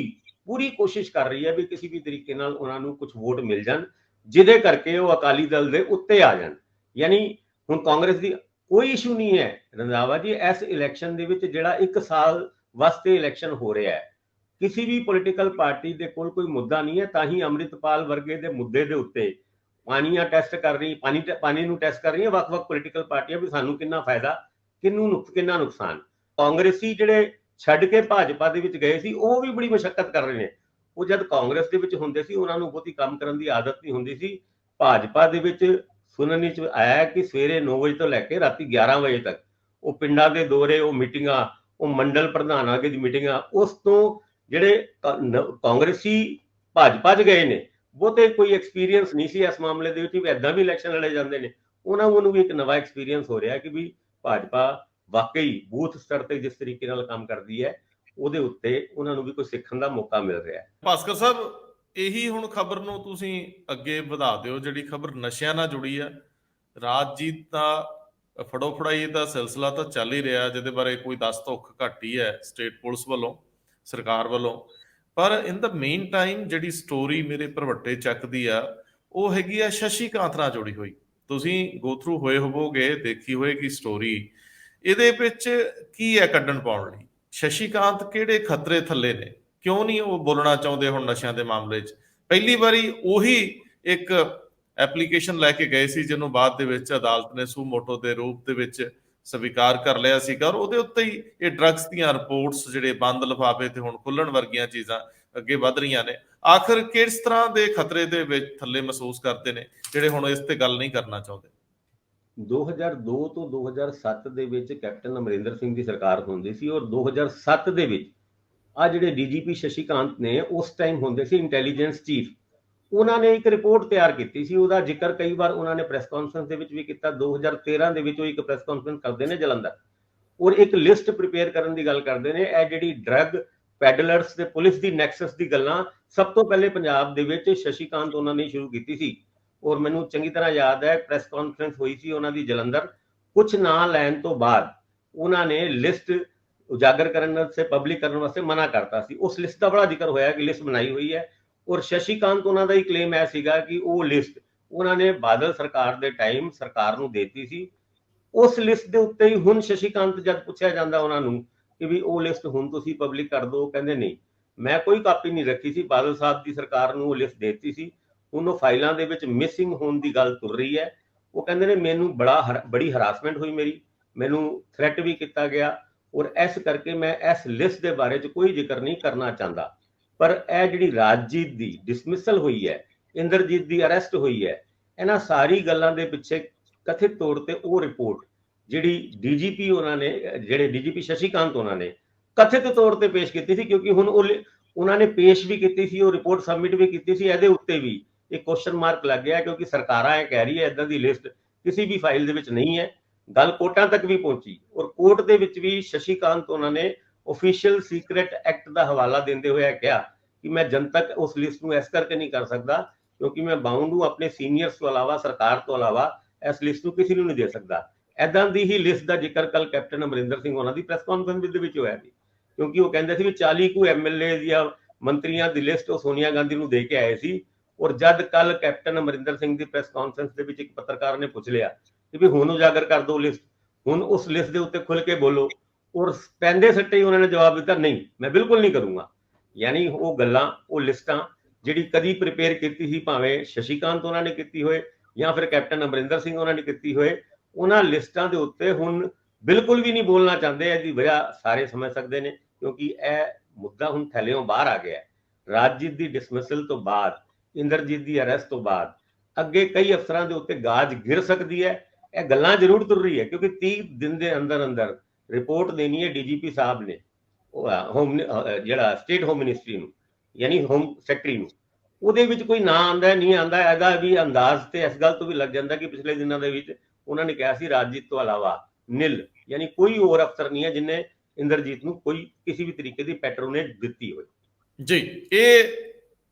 ਪੂਰੀ ਕੋਸ਼ਿਸ਼ ਕਰ ਰਹੀ ਹੈ ਵੀ ਕਿਸੇ ਵੀ ਤਰੀਕੇ ਨਾਲ ਉਹਨਾਂ ਨੂੰ ਕੁਝ ਵੋਟ ਮਿਲ ਜਾਣ, ਜਿਹਦੇ ਕਰਕੇ ਉਹ ਅਕਾਲੀ ਦਲ ਦੇ ਉੱਤੇ ਆ ਜਾਣ। ਯਾਨੀ ਹੁਣ ਕਾਂਗਰਸ ਦੀ ਕੋਈ ਇਸ਼ੂ ਨਹੀਂ ਹੈ ਰੰਧਾਵਾ ਜੀ ਇਸ ਇਲੈਕਸ਼ਨ ਦੇ ਵਿੱਚ, ਜਿਹੜਾ 1 ਸਾਲ ਵਾਸਤੇ ਇਲੈਕਸ਼ਨ ਹੋ ਰਿਹਾ ਹੈ। ਕਿਸੇ ਵੀ ਪੋਲੀਟੀਕਲ ਪਾਰਟੀ ਦੇ ਕੋਲ ਕੋਈ ਮੁੱਦਾ ਨਹੀਂ ਹੈ, ਤਾਂ ਹੀ ਅੰਮ੍ਰਿਤਪਾਲ ਵਰਗੇ ਦੇ ਮੁੱਦੇ ਦੇ ਉੱਤੇ ਪਾਣੀ ਨੂੰ ਟੈਸਟ ਕਰ ਰਹੀਆਂ ਵੱਖ-ਵੱਖ ਪੋਲੀਟੀਕਲ ਪਾਰਟੀਆਂ ਵੀ ਸਾਨੂੰ ਕਿੰਨਾ ਫਾਇਦਾ, ਕਿੰਨਾ ਨੁਕਸਾਨ। ਕਾਂਗਰਸੀ ਜਿਹੜੇ ਛੱਡ ਕੇ ਭਾਜਪਾ ਦੇ ਵਿੱਚ ਗਏ ਸੀ, ਉਹ ਵੀ ਬੜੀ ਮੁਸ਼ੱਕਤ ਕਰ ਰਹੇ ਨੇ। ਉਹ ਜਦ ਕਾਂਗਰਸ ਦੇ ਵਿੱਚ ਹੁੰਦੇ ਸੀ, ਉਹਨਾਂ ਨੂੰ ਬਹੁਤੀ ਕੰਮ ਕਰਨ ਦੀ ਆਦਤ ਨਹੀਂ ਹੁੰਦੀ ਸੀ। ਭਾਜਪਾ ਦੇ ਵਿੱਚ ਸੁਣਨ ਵਿੱਚ ਆਇਆ ਕਿ ਸਵੇਰੇ 9 ਵਜੇ ਤੋਂ ਲੈ ਕੇ ਰਾਤੀ 11 ਵਜੇ ਤੱਕ ਉਹ ਪਿੰਡਾਂ ਦੇ ਦੌਰੇ, ਉਹ ਮੀਟਿੰਗਾਂ, ਉਹ ਮੰਡਲ ਪ੍ਰਧਾਨਾਂ ਦੀ ਮੀਟਿੰਗਾਂ, ਉਸ ਤੋਂ ਜਿਹੜੇ ਕਾਂਗਰਸੀ ਭਾਜਪਾ 'ਚ ਗਏ ਨੇ ਬਹੁਤੇ ਕੋਈ ਐਕਸਪੀਰੀਅੰਸ ਨਹੀਂ ਸੀ ਇਸ ਮਾਮਲੇ ਦੇ ਵਿੱਚ ਵੀ ਇਦਾਂ ਵੀ ਇਲੈਕਸ਼ਨ ਲੜੇ ਜਾਂਦੇ ਨੇ। ਉਹਨਾਂ ਨੂੰ ਵੀ ਇੱਕ ਨਵਾਂ ਐਕਸਪੀਰੀਅੰਸ ਹੋ ਰਿਹਾ ਕਿ ਵੀ ਭਾਜਪਾ ਵਾਕਈ ਬੂਥ ਸਤਰ ਤੇ ਜਿਸ ਤਰੀਕੇ ਨਾਲ ਕੰਮ ਕਰਦੀ ਹੈ ਉਹਦੇ ਉੱਤੇ ਉਹਨਾਂ ਨੂੰ ਵੀ ਕੋਈ ਸਿੱਖਣ ਦਾ ਮੌਕਾ ਮਿਲ ਰਿਹਾ ਹੈ। ਭਾਸਕਰ ਸਾਹਿਬ, ਇਹੀ ਹੁਣ ਖਬਰ ਨੂੰ ਤੁਸੀਂ ਅੱਗੇ ਵਧਾ ਦਿਓ, ਜਿਹੜੀ ਖਬਰ ਨਸ਼ਿਆਂ ਨਾਲ ਜੁੜੀ ਹੈ। ਰਾਜਜੀਤ ਦਾ ਫੜੋ ਫੜਾਈ ਦਾ ਸਿਲਸਿਲਾ ਤਾਂ ਚੱਲ ਹੀ ਰਿਹਾ, ਜਿਹਦੇ ਬਾਰੇ ਕੋਈ ਦੱਸ ਧੁੱਖ ਘੱਟ ਹੀ ਹੈ ਸਟੇਟ ਪੁਲਿਸ ਵੱਲੋਂ, ਸਰਕਾਰ ਵੱਲੋਂ। ਪਰ ਇਨ ਦਾ ਮੇਨ ਟਾਈਮ ਜਿਹੜੀ ਸਟੋਰੀ ਮੇਰੇ ਭਰਵੱਟੇ ਚੱਕਦੀ ਆ ਉਹ ਹੈਗੀ ਆ ਸ਼ਸ਼ੀ ਕਾਂਤ ਨਾਲ ਜੁੜੀ ਹੋਈ। ਤੁਸੀਂ ਗੋ ਥਰੂ ਹੋਏ ਹੋਵੋਗੇ, ਦੇਖੀ ਹੋਏਗੀ ਸਟੋਰੀ। ਇਹਦੇ ਵਿੱਚ ਕੀ ਹੈ ਕੱਢਣ ਪਾਉਣ ਲਈ? ਸ਼ਸ਼ੀ ਕਾਂਤ ਕਿਹੜੇ ਖਤਰੇ ਥੱਲੇ ਨੇ? ਕਿਉਂ ਨਹੀਂ ਉਹ ਬੋਲਣਾ ਚਾਹੁੰਦੇ ਹੁਣ ਨਸ਼ਿਆਂ ਦੇ ਮਾਮਲੇ 'ਚ? ਪਹਿਲੀ ਵਾਰੀ ਉਹੀ ਇੱਕ ਐਪਲੀਕੇਸ਼ਨ ਲੈ ਕੇ ਗਏ ਸੀ ਜਿਹਨੂੰ ਬਾਅਦ ਦੇ ਵਿੱਚ ਅਦਾਲਤ ਨੇ ਸੂ ਮੋਟੋ ਦੇ ਰੂਪ ਦੇ ਵਿੱਚ ਸਵੀਕਾਰ ਕਰ ਲਿਆ ਸੀਗਾ, ਔਰ ਉਹਦੇ ਉੱਤੇ ਹੀ ਇਹ ਡਰੱਗਸ ਦੀਆਂ ਰਿਪੋਰਟਸ, ਜਿਹੜੇ ਬੰਦ ਲਿਫਾਫੇ ਤੇ ਹੁਣ ਖੁੱਲਣ ਵਰਗੀਆਂ ਚੀਜ਼ਾਂ ਅੱਗੇ ਵੱਧ ਰਹੀਆਂ ਨੇ। ਆਖਿਰ ਕਿਸ ਤਰ੍ਹਾਂ ਦੇ ਖਤਰੇ ਦੇ ਵਿੱਚ ਥੱਲੇ ਮਹਿਸੂਸ ਕਰਦੇ ਨੇ ਜਿਹੜੇ ਹੁਣ ਇਸ ਤੇ ਗੱਲ ਨਹੀਂ ਕਰਨਾ ਚਾਹੁੰਦੇ? 2002 ਤੋਂ 2007 ਦੇ ਵਿੱਚ ਕੈਪਟਨ ਅਮਰਿੰਦਰ ਸਿੰਘ ਦੀ ਸਰਕਾਰ ਹੁੰਦੀ ਸੀ, ਔਰ 2007 ਦੇ ਵਿੱਚ ਆ ਜਿਹੜੇ ਡੀਜੀਪੀ ਸ਼ਸ਼ੀ ਕਾਂਤ ਨੇ ਉਸ ਟਾਈਮ ਹੁੰਦੇ ਸੀ ਇੰਟੈਲੀਜੈਂਸ ਚੀਫ। ਉਹਨਾਂ ਨੇ ਇੱਕ ਰਿਪੋਰਟ ਤਿਆਰ ਕੀਤੀ ਸੀ, ਉਹਦਾ ਜ਼ਿਕਰ ਕਈ ਵਾਰ ਉਹਨਾਂ ਨੇ ਪ੍ਰੈਸ ਕਾਨਫਰੰਸ ਦੇ ਵਿੱਚ ਵੀ ਕੀਤਾ। 2013 ਦੇ ਵਿੱਚ ਉਹ ਇੱਕ ਪ੍ਰੈਸ ਕਾਨਫਰੰਸ ਕਰਦੇ ਨੇ ਜਲੰਧਰ, ਔਰ ਇੱਕ ਲਿਸਟ ਪ੍ਰਿਪੇਅਰ ਕਰਨ ਦੀ ਗੱਲ ਕਰਦੇ ਨੇ। ਇਹ ਜਿਹੜੀ ਡਰੱਗ ਪੈਡਲਰਸ ਤੇ ਪੁਲਿਸ ਦੀ ਨੈਕਸਸ ਦੀ ਗੱਲਾਂ ਸਭ ਤੋਂ ਪਹਿਲੇ ਪੰਜਾਬ ਦੇ ਵਿੱਚ ਸ਼ਸ਼ੀ ਕਾਂਤ ਉਹਨਾਂ ਨੇ ਸ਼ੁਰੂ ਕੀਤੀ ਸੀ। ਔਰ ਮੈਨੂੰ ਚੰਗੀ ਤਰ੍ਹਾਂ ਯਾਦ ਹੈ ਪ੍ਰੈਸ ਕਾਨਫਰੰਸ ਹੋਈ ਸੀ ਉਹਨਾਂ ਦੀ ਜਲੰਧਰ, ਕੁਝ ਨਾਂ ਲੈਣ ਤੋਂ ਬਾਅਦ ਉਹਨਾਂ ਨੇ ਲਿਸਟ ਉਜਾਗਰ ਕਰਨ ਵਾਸਤੇ, ਪਬਲਿਕ ਕਰਨ ਵਾਸਤੇ ਮਨਾ ਕਰਤਾ ਸੀ। ਉਸ ਲਿਸਟ ਦਾ ਬੜਾ ਜ਼ਿਕਰ ਹੋਇਆ ਕਿ ਲਿਸਟ ਬਣਾਈ ਹੋਈ ਹੈ, ਔਰ ਸ਼ਸ਼ੀ ਕਾਂਤ ਉਹਨਾਂ ਦਾ ਹੀ ਕਲੇਮ ਹੈ ਸੀਗਾ ਕਿ ਉਹ ਲਿਸਟ ਉਹਨਾਂ ਨੇ ਬਾਦਲ ਸਰਕਾਰ ਦੇ ਟਾਈਮ ਸਰਕਾਰ ਨੂੰ ਦੇਤੀ ਸੀ। ਉਸ ਲਿਸਟ ਦੇ ਉੱਤੇ ਹੀ ਹੁਣ ਸ਼ਸ਼ੀ ਕਾਂਤ ਜਦ ਪੁੱਛਿਆ ਜਾਂਦਾ ਉਹਨਾਂ ਨੂੰ ਕਿ ਵੀ ਉਹ ਲਿਸਟ ਹੁਣ ਤੁਸੀਂ ਪਬਲਿਕ ਕਰ ਦਿਓ, ਕਹਿੰਦੇ ਨਹੀਂ, ਮੈਂ ਕੋਈ ਕਾਪੀ ਨਹੀਂ ਰੱਖੀ ਸੀ, ਬਾਦਲ ਸਾਹਿਬ ਦੀ ਸਰਕਾਰ ਨੂੰ ਉਹ ਲਿਸਟ ਦੇਤੀ ਸੀ। ਹੁਣ ਉਹ ਫਾਈਲਾਂ ਦੇ ਵਿੱਚ ਮਿਸਿੰਗ ਹੋਣ ਦੀ ਗੱਲ ਤੁਰ ਰਹੀ ਹੈ। ਉਹ ਕਹਿੰਦੇ ਨੇ ਮੈਨੂੰ ਬੜੀ ਹਰਾਸਮੈਂਟ ਹੋਈ, ਮੈਨੂੰ ਥ੍ਰੈਟ ਵੀ ਕੀਤਾ ਗਿਆ, ਔਰ ਇਸ ਕਰਕੇ ਮੈਂ ਇਸ ਲਿਸਟ ਦੇ ਬਾਰੇ 'ਚ ਕੋਈ ਜ਼ਿਕਰ ਨਹੀਂ ਕਰਨਾ ਚਾਹੁੰਦਾ। ਪਰ ਇਹ ਜਿਹੜੀ ਰਾਜਜੀਤ ਦੀ ਡਿਸਮਿਸਲ ਹੋਈ ਹੈ, ਇੰਦਰਜੀਤ ਦੀ ਅਰੈਸਟ ਹੋਈ ਹੈ, ਇਹਨਾਂ ਸਾਰੀ ਗੱਲਾਂ ਦੇ ਪਿੱਛੇ ਕਥਿਤ ਤੌਰ ਤੇ ਉਹ ਰਿਪੋਰਟ ਜਿਹੜੀ ਡੀਜੀਪੀ ਉਹਨਾਂ ਨੇ, ਜਿਹੜੇ ਡੀਜੀਪੀ ਸ਼ਸ਼ੀ ਕਾਂਤ ਉਹਨਾਂ ਨੇ ਕਥਿਤ ਤੌਰ ਤੇ ਪੇਸ਼ ਕੀਤੀ ਸੀ, ਕਿਉਂਕਿ ਹੁਣ ਉਹਨਾਂ ਨੇ ਪੇਸ਼ ਵੀ ਕੀਤੀ ਸੀ, ਉਹ ਰਿਪੋਰਟ ਸਬਮਿਟ ਵੀ ਕੀਤੀ ਸੀ। ਇਹਦੇ ਉੱਤੇ ਵੀ ਇੱਕ ਕੁਐਸਚਨ ਮਾਰਕ ਲੱਗ ਗਿਆ, ਕਿਉਂਕਿ ਸਰਕਾਰਾਂ ਇਹ ਕਹਿ ਰਹੀ ਹੈ ਇਦਾਂ ਦੀ ਲਿਸਟ ਕਿਸੇ ਵੀ ਫਾਈਲ ਦੇ ਵਿੱਚ ਨਹੀਂ ਹੈ। ਗੱਲ ਕੋਰਟਾਂ ਤੱਕ ਵੀ ਪਹੁੰਚੀ, ਔਰ ਕੋਰਟ ਦੇ ਵਿੱਚ ਵੀ ਸ਼ਸ਼ੀ ਕਾਂਤ ਉਹਨਾਂ ਨੇ ਆਫੀਸ਼ੀਅਲ ਸੀਕ੍ਰੇਟ ਐਕਟ ਦਾ ਹਵਾਲਾ ਦਿੰਦੇ ਹੋਏ ਕਿਹਾ ਕਿ ਮੈਂ ਜਨਤਕ ਉਸ ਲਿਸਟ ਨੂੰ ਇਸ ਕਰਕੇ ਨਹੀਂ ਕਰ ਸਕਦਾ ਕਿਉਂਕਿ ਮੈਂ ਬਾਉਂਡ ਹੂੰ ਆਪਣੇ ਸੀਨੀਅਰਸ ਤੋਂ ਇਲਾਵਾ, ਸਰਕਾਰ ਤੋਂ ਇਲਾਵਾ ਇਸ ਲਿਸਟ ਨੂੰ ਕਿਸੇ ਨੂੰ ਨਹੀਂ ਦੇ ਸਕਦਾ। ਐਦਾਂ ਦੀ ਹੀ ਲਿਸਟ ਦਾ ਜ਼ਿਕਰ ਕੱਲ ਕੈਪਟਨ ਅਮਰਿੰਦਰ ਸਿੰਘ ਉਹਨਾਂ ਦੀ ਪ੍ਰੈਸ ਕਾਨਫਰੰਸ ਦੇ ਵਿੱਚ ਹੋਇਆ ਸੀ, ਕਿਉਂਕਿ ਉਹ ਕਹਿੰਦੇ ਸੀ ਵੀ 40 ਕੁ ਐਮਐਲਏ ਜਾਂ ਮੰਤਰੀਆਂ ਦੀ ਲਿਸਟ ਉਹ ਸੋਨੀਆ ਗਾਂਧੀ ਨੂੰ ਦੇ ਕੇ ਆਏ ਸੀ। ਔਰ ਜਦ ਕੱਲ ਕੈਪਟਨ ਅਮਰਿੰਦਰ ਸਿੰਘ ਦੀ ਪ੍ਰੈਸ ਕਾਨਫਰੰਸ ਦੇ ਵਿੱਚ ਇੱਕ ਪੱਤਰਕਾਰ ਨੇ ਪੁੱਛ ਲਿਆ ਕਿ ਵੀ ਹੁਣ ਉਜਾਗਰ ਕਰ ਦਿਓ ਲਿਸਟ, ਹੁਣ ਉਸ ਲਿਸਟ ਦੇ ਉੱਤੇ ਖੁੱਲ ਕੇ ਬੋਲੋ, ਔਰ ਪੈਂਦੇ ਸੱਟੇ ਹੀ ਉਹਨਾਂ ਨੇ ਜਵਾਬ ਦਿੱਤਾ ਨਹੀਂ, ਮੈਂ ਬਿਲਕੁਲ ਨਹੀਂ ਕਰੂੰਗਾ। ਯਾਨੀ ਉਹ ਗੱਲਾਂ, ਉਹ ਲਿਸਟਾਂ ਜਿਹੜੀ ਕਦੀ ਪ੍ਰਿਪੇਅਰ ਕੀਤੀ ਸੀ, ਭਾਵੇਂ ਸ਼ਸ਼ੀ ਕਾਂਤ ਉਹਨਾਂ ਨੇ ਕੀਤੀ ਹੋਏ ਜਾਂ ਫਿਰ ਕੈਪਟਨ ਅਮਰਿੰਦਰ ਸਿੰਘ ਉਹਨਾਂ ਨੇ ਕੀਤੀ ਹੋਏ, ਉਹਨਾਂ ਲਿਸਟਾਂ ਦੇ ਉੱਤੇ ਹੁਣ ਬਿਲਕੁਲ ਵੀ ਨਹੀਂ ਬੋਲਣਾ ਚਾਹੁੰਦੇ। ਇਹਦੀ ਵਜ੍ਹਾ ਸਾਰੇ ਸਮਝ ਸਕਦੇ ਨੇ, ਕਿਉਂਕਿ ਇਹ ਮੁੱਦਾ ਹੁਣ ਥੱਲਿਓਂ ਬਾਹਰ ਆ ਗਿਆ। ਰਾਜਜੀਤ ਦੀ ਡਿਸਮਿਸਲ ਤੋਂ ਬਾਅਦ, ਇੰਦਰਜੀਤ ਦੀ ਅਰੈਸਟ ਤੋਂ ਬਾਅਦ ਅੱਗੇ ਕਈ ਅਫਸਰਾਂ ਦੇ ਉੱਤੇ ਗਾਜ ਗਿਰ ਸਕਦੀ ਹੈ। ਇਹ ਗੱਲਾਂ ਜ਼ਰੂਰ ਤੁਰ ਰਹੀ ਹੈ, ਕਿਉਂਕਿ 30 ਦਿਨ ਦੇ ਅੰਦਰ ਅੰਦਰ ਰਿਪੋਰਟ ਦੇਣੀ ਹੈ ਡੀਜੀਪੀ ਸਾਹਿਬ ਨੇ, ਜਿਹੜਾ ਸਟੇਟ ਹੋਮ ਮਿਨਿਸਟਰੀ ਨੂੰ, ਯਾਨੀ ਹੋਮ ਸੈਕਟਰੀ ਨੂੰ। ਉਹਦੇ ਵਿੱਚ ਕੋਈ ਨਾਂ ਆਉਂਦਾ ਨਹੀਂ ਆਉਂਦਾ, ਇਹਦਾ ਵੀ ਅੰਦਾਜ਼ ਤੇ ਇਸ ਗੱਲ ਤੋਂ ਵੀ ਲੱਗ ਜਾਂਦਾ ਕਿ ਪਿਛਲੇ ਦਿਨਾਂ ਦੇ ਵਿੱਚ ਉਹਨਾਂ ਨੇ ਕਿਹਾ ਸੀ ਰਾਜਜੀਤ ਤੋਂ ਇਲਾਵਾ ਨਿਲ, ਯਾਨੀ ਕੋਈ ਹੋਰ ਅਫਸਰ ਨਹੀਂ ਹੈ ਜਿਨੇ ਇੰਦਰਜੀਤ ਨੂੰ ਕੋਈ ਕਿਸੇ ਵੀ ਤਰੀਕੇ ਦੀ ਪੈਟਰੋਨੇਜ ਦਿੱਤੀ ਹੋਵੇ। ਜੀ, ਇਹ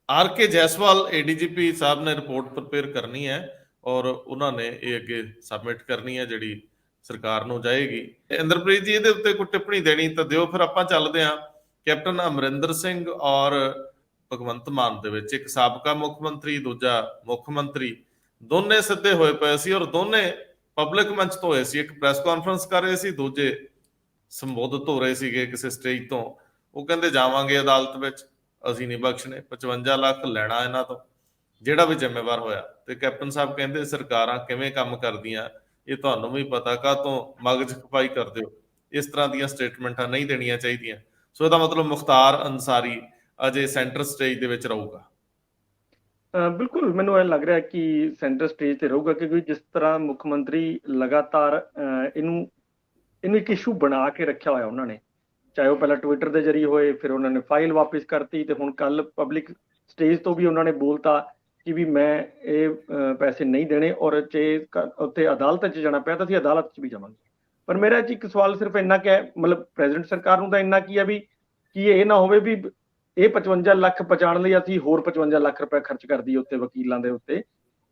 ਆਰ ਕੇ ਜੈਸਵਾਲ ਏਡੀਜੀਪੀ ਸਾਹਿਬ ਨੇ ਰਿਪੋਰਟ ਪ੍ਰਿਪੇਅਰ ਕਰਨੀ ਹੈ ਔਰ ਉਹਨਾਂ ਨੇ ਇਹ ਅੱਗੇ ਸਬਮਿਟ ਕਰਨੀ ਹੈ, ਜਿਹੜੀ ਸਰਕਾਰ ਨੂੰ ਜਾਏਗੀ। ਇੰਦਰਪ੍ਰੀਤ ਜੀ, ਇਹਦੇ ਉੱਤੇ ਕੋਈ ਟਿੱਪਣੀ ਦੇਣੀ ਤਾਂ ਦਿਓ, ਫਿਰ ਆਪਾਂ ਚੱਲਦੇ ਹਾਂ ਕੈਪਟਨ ਅਮਰਿੰਦਰ ਸਿੰਘ ਔਰ ਭਗਵੰਤ ਮਾਨ ਦੇ ਵਿੱਚ। ਇੱਕ ਸਾਬਕਾ ਮੁੱਖ ਮੰਤਰੀ, ਦੂਜਾ ਮੁੱਖ ਮੰਤਰੀ, ਦੋਨੇ ਸਿੱਧੇ ਹੋਏ ਪਏ ਸੀ ਔਰ ਦੋਨੇ ਪਬਲਿਕ ਮੰਚ ਤੋਂ ਹੋਏ ਸੀ। ਇੱਕ ਪ੍ਰੈਸ ਕਾਨਫਰੰਸ ਕਰ ਰਹੇ ਸੀ, ਦੂਜੇ ਸੰਬੋਧਿਤ ਹੋ ਰਹੇ ਸੀਗੇ ਕਿਸੇ ਸਟੇਜ ਤੋਂ। ਉਹ ਕਹਿੰਦੇ ਜਾਵਾਂਗੇ ਅਦਾਲਤ ਵਿੱਚ, ਅਸੀਂ ਨਹੀਂ ਬਖਸ਼ਣੇ, 55 ਲੱਖ ਲੈਣਾ ਇਹਨਾਂ ਤੋਂ ਜਿਹੜਾ ਵੀ ਜ਼ਿੰਮੇਵਾਰ ਹੋਇਆ। ਤੇ ਕੈਪਟਨ ਸਾਹਿਬ ਕਹਿੰਦੇ ਸਰਕਾਰਾਂ ਕਿਵੇਂ ਕੰਮ ਕਰਦੀਆਂ ਇਹ ਤੁਹਾਨੂੰ ਵੀ ਪਤਾ, ਕਾਹਤੋਂ ਮਗਜ ਖਪਾਈ ਕਰਦੇ ਹੋ, ਇਸ ਤਰ੍ਹਾਂ ਦੀਆਂ ਸਟੇਟਮੈਂਟਾਂ ਨਹੀਂ ਦੇਣੀਆਂ ਚਾਹੀਦੀਆਂ। ਸੋ ਇਹਦਾ ਮਤਲਬ ਮੁਖਤਾਰ ਅੰਸਾਰੀ ਅਜੇ ਸੈਂਟਰ ਸਟੇਜ ਦੇ ਵਿੱਚ ਰਹੂਗਾ। ਬਿਲਕੁਲ ਮੈਨੂੰ ਇਹ ਲੱਗ ਰਿਹਾ ਕਿ ਸੈਂਟਰ ਸਟੇਜ ਤੇ ਰਹੂਗਾ, ਕਿਉਂਕਿ ਜਿਸ ਤਰ੍ਹਾਂ ਮੁੱਖ ਮੰਤਰੀ ਲਗਾਤਾਰ ਇਹਨੂੰ ਇੱਕ ਇਸ਼ੂ ਬਣਾ ਕੇ ਰੱਖਿਆ ਹੋਇਆ ਉਹਨਾਂ ਨੇ, ਚਾਹੇ ਉਹ ਪਹਿਲਾਂ ਟਵਿੱਟਰ ਦੇ ਜ਼ਰੀਏ ਹੋਏ, ਫਿਰ ਉਹਨਾਂ ਨੇ ਫਾਈਲ ਵਾਪਿਸ ਕਰਤੀ, ਤੇ ਹੁਣ ਕੱਲ ਪਬਲਿਕ ਸਟੇਜ ਤੋਂ ਵੀ ਉਹਨਾਂ ਨੇ ਬੋਲਤਾ ਕਿ ਵੀ ਮੈਂ ਇਹ ਪੈਸੇ ਨਹੀਂ ਦੇਣੇ, ਔਰ ਜੇ ਉੱਥੇ ਅਦਾਲਤ 'ਚ ਜਾਣਾ ਪਿਆ ਤਾਂ ਅਸੀਂ ਅਦਾਲਤ 'ਚ ਵੀ ਜਾਵਾਂਗੇ। ਪਰ ਮੇਰਾ ਜੀ ਇੱਕ ਸਵਾਲ ਸਿਰਫ ਇੰਨਾ ਕਿ ਹੈ, ਮਤਲਬ ਪ੍ਰੈਜ਼ੀਡੈਂਟ ਸਰਕਾਰ ਨੂੰ ਤਾਂ ਇੰਨਾ ਕੀ ਹੈ ਵੀ ਕਿ ਇਹ ਨਾ ਹੋਵੇ ਵੀ ਇਹ 55 ਲੱਖ ਬਚਾਉਣ ਲਈ ਅਸੀਂ ਹੋਰ 55 ਲੱਖ ਰੁਪਏ ਖਰਚ ਕਰ ਦਈਏ ਉੱਤੇ ਵਕੀਲਾਂ ਦੇ ਉੱਤੇ।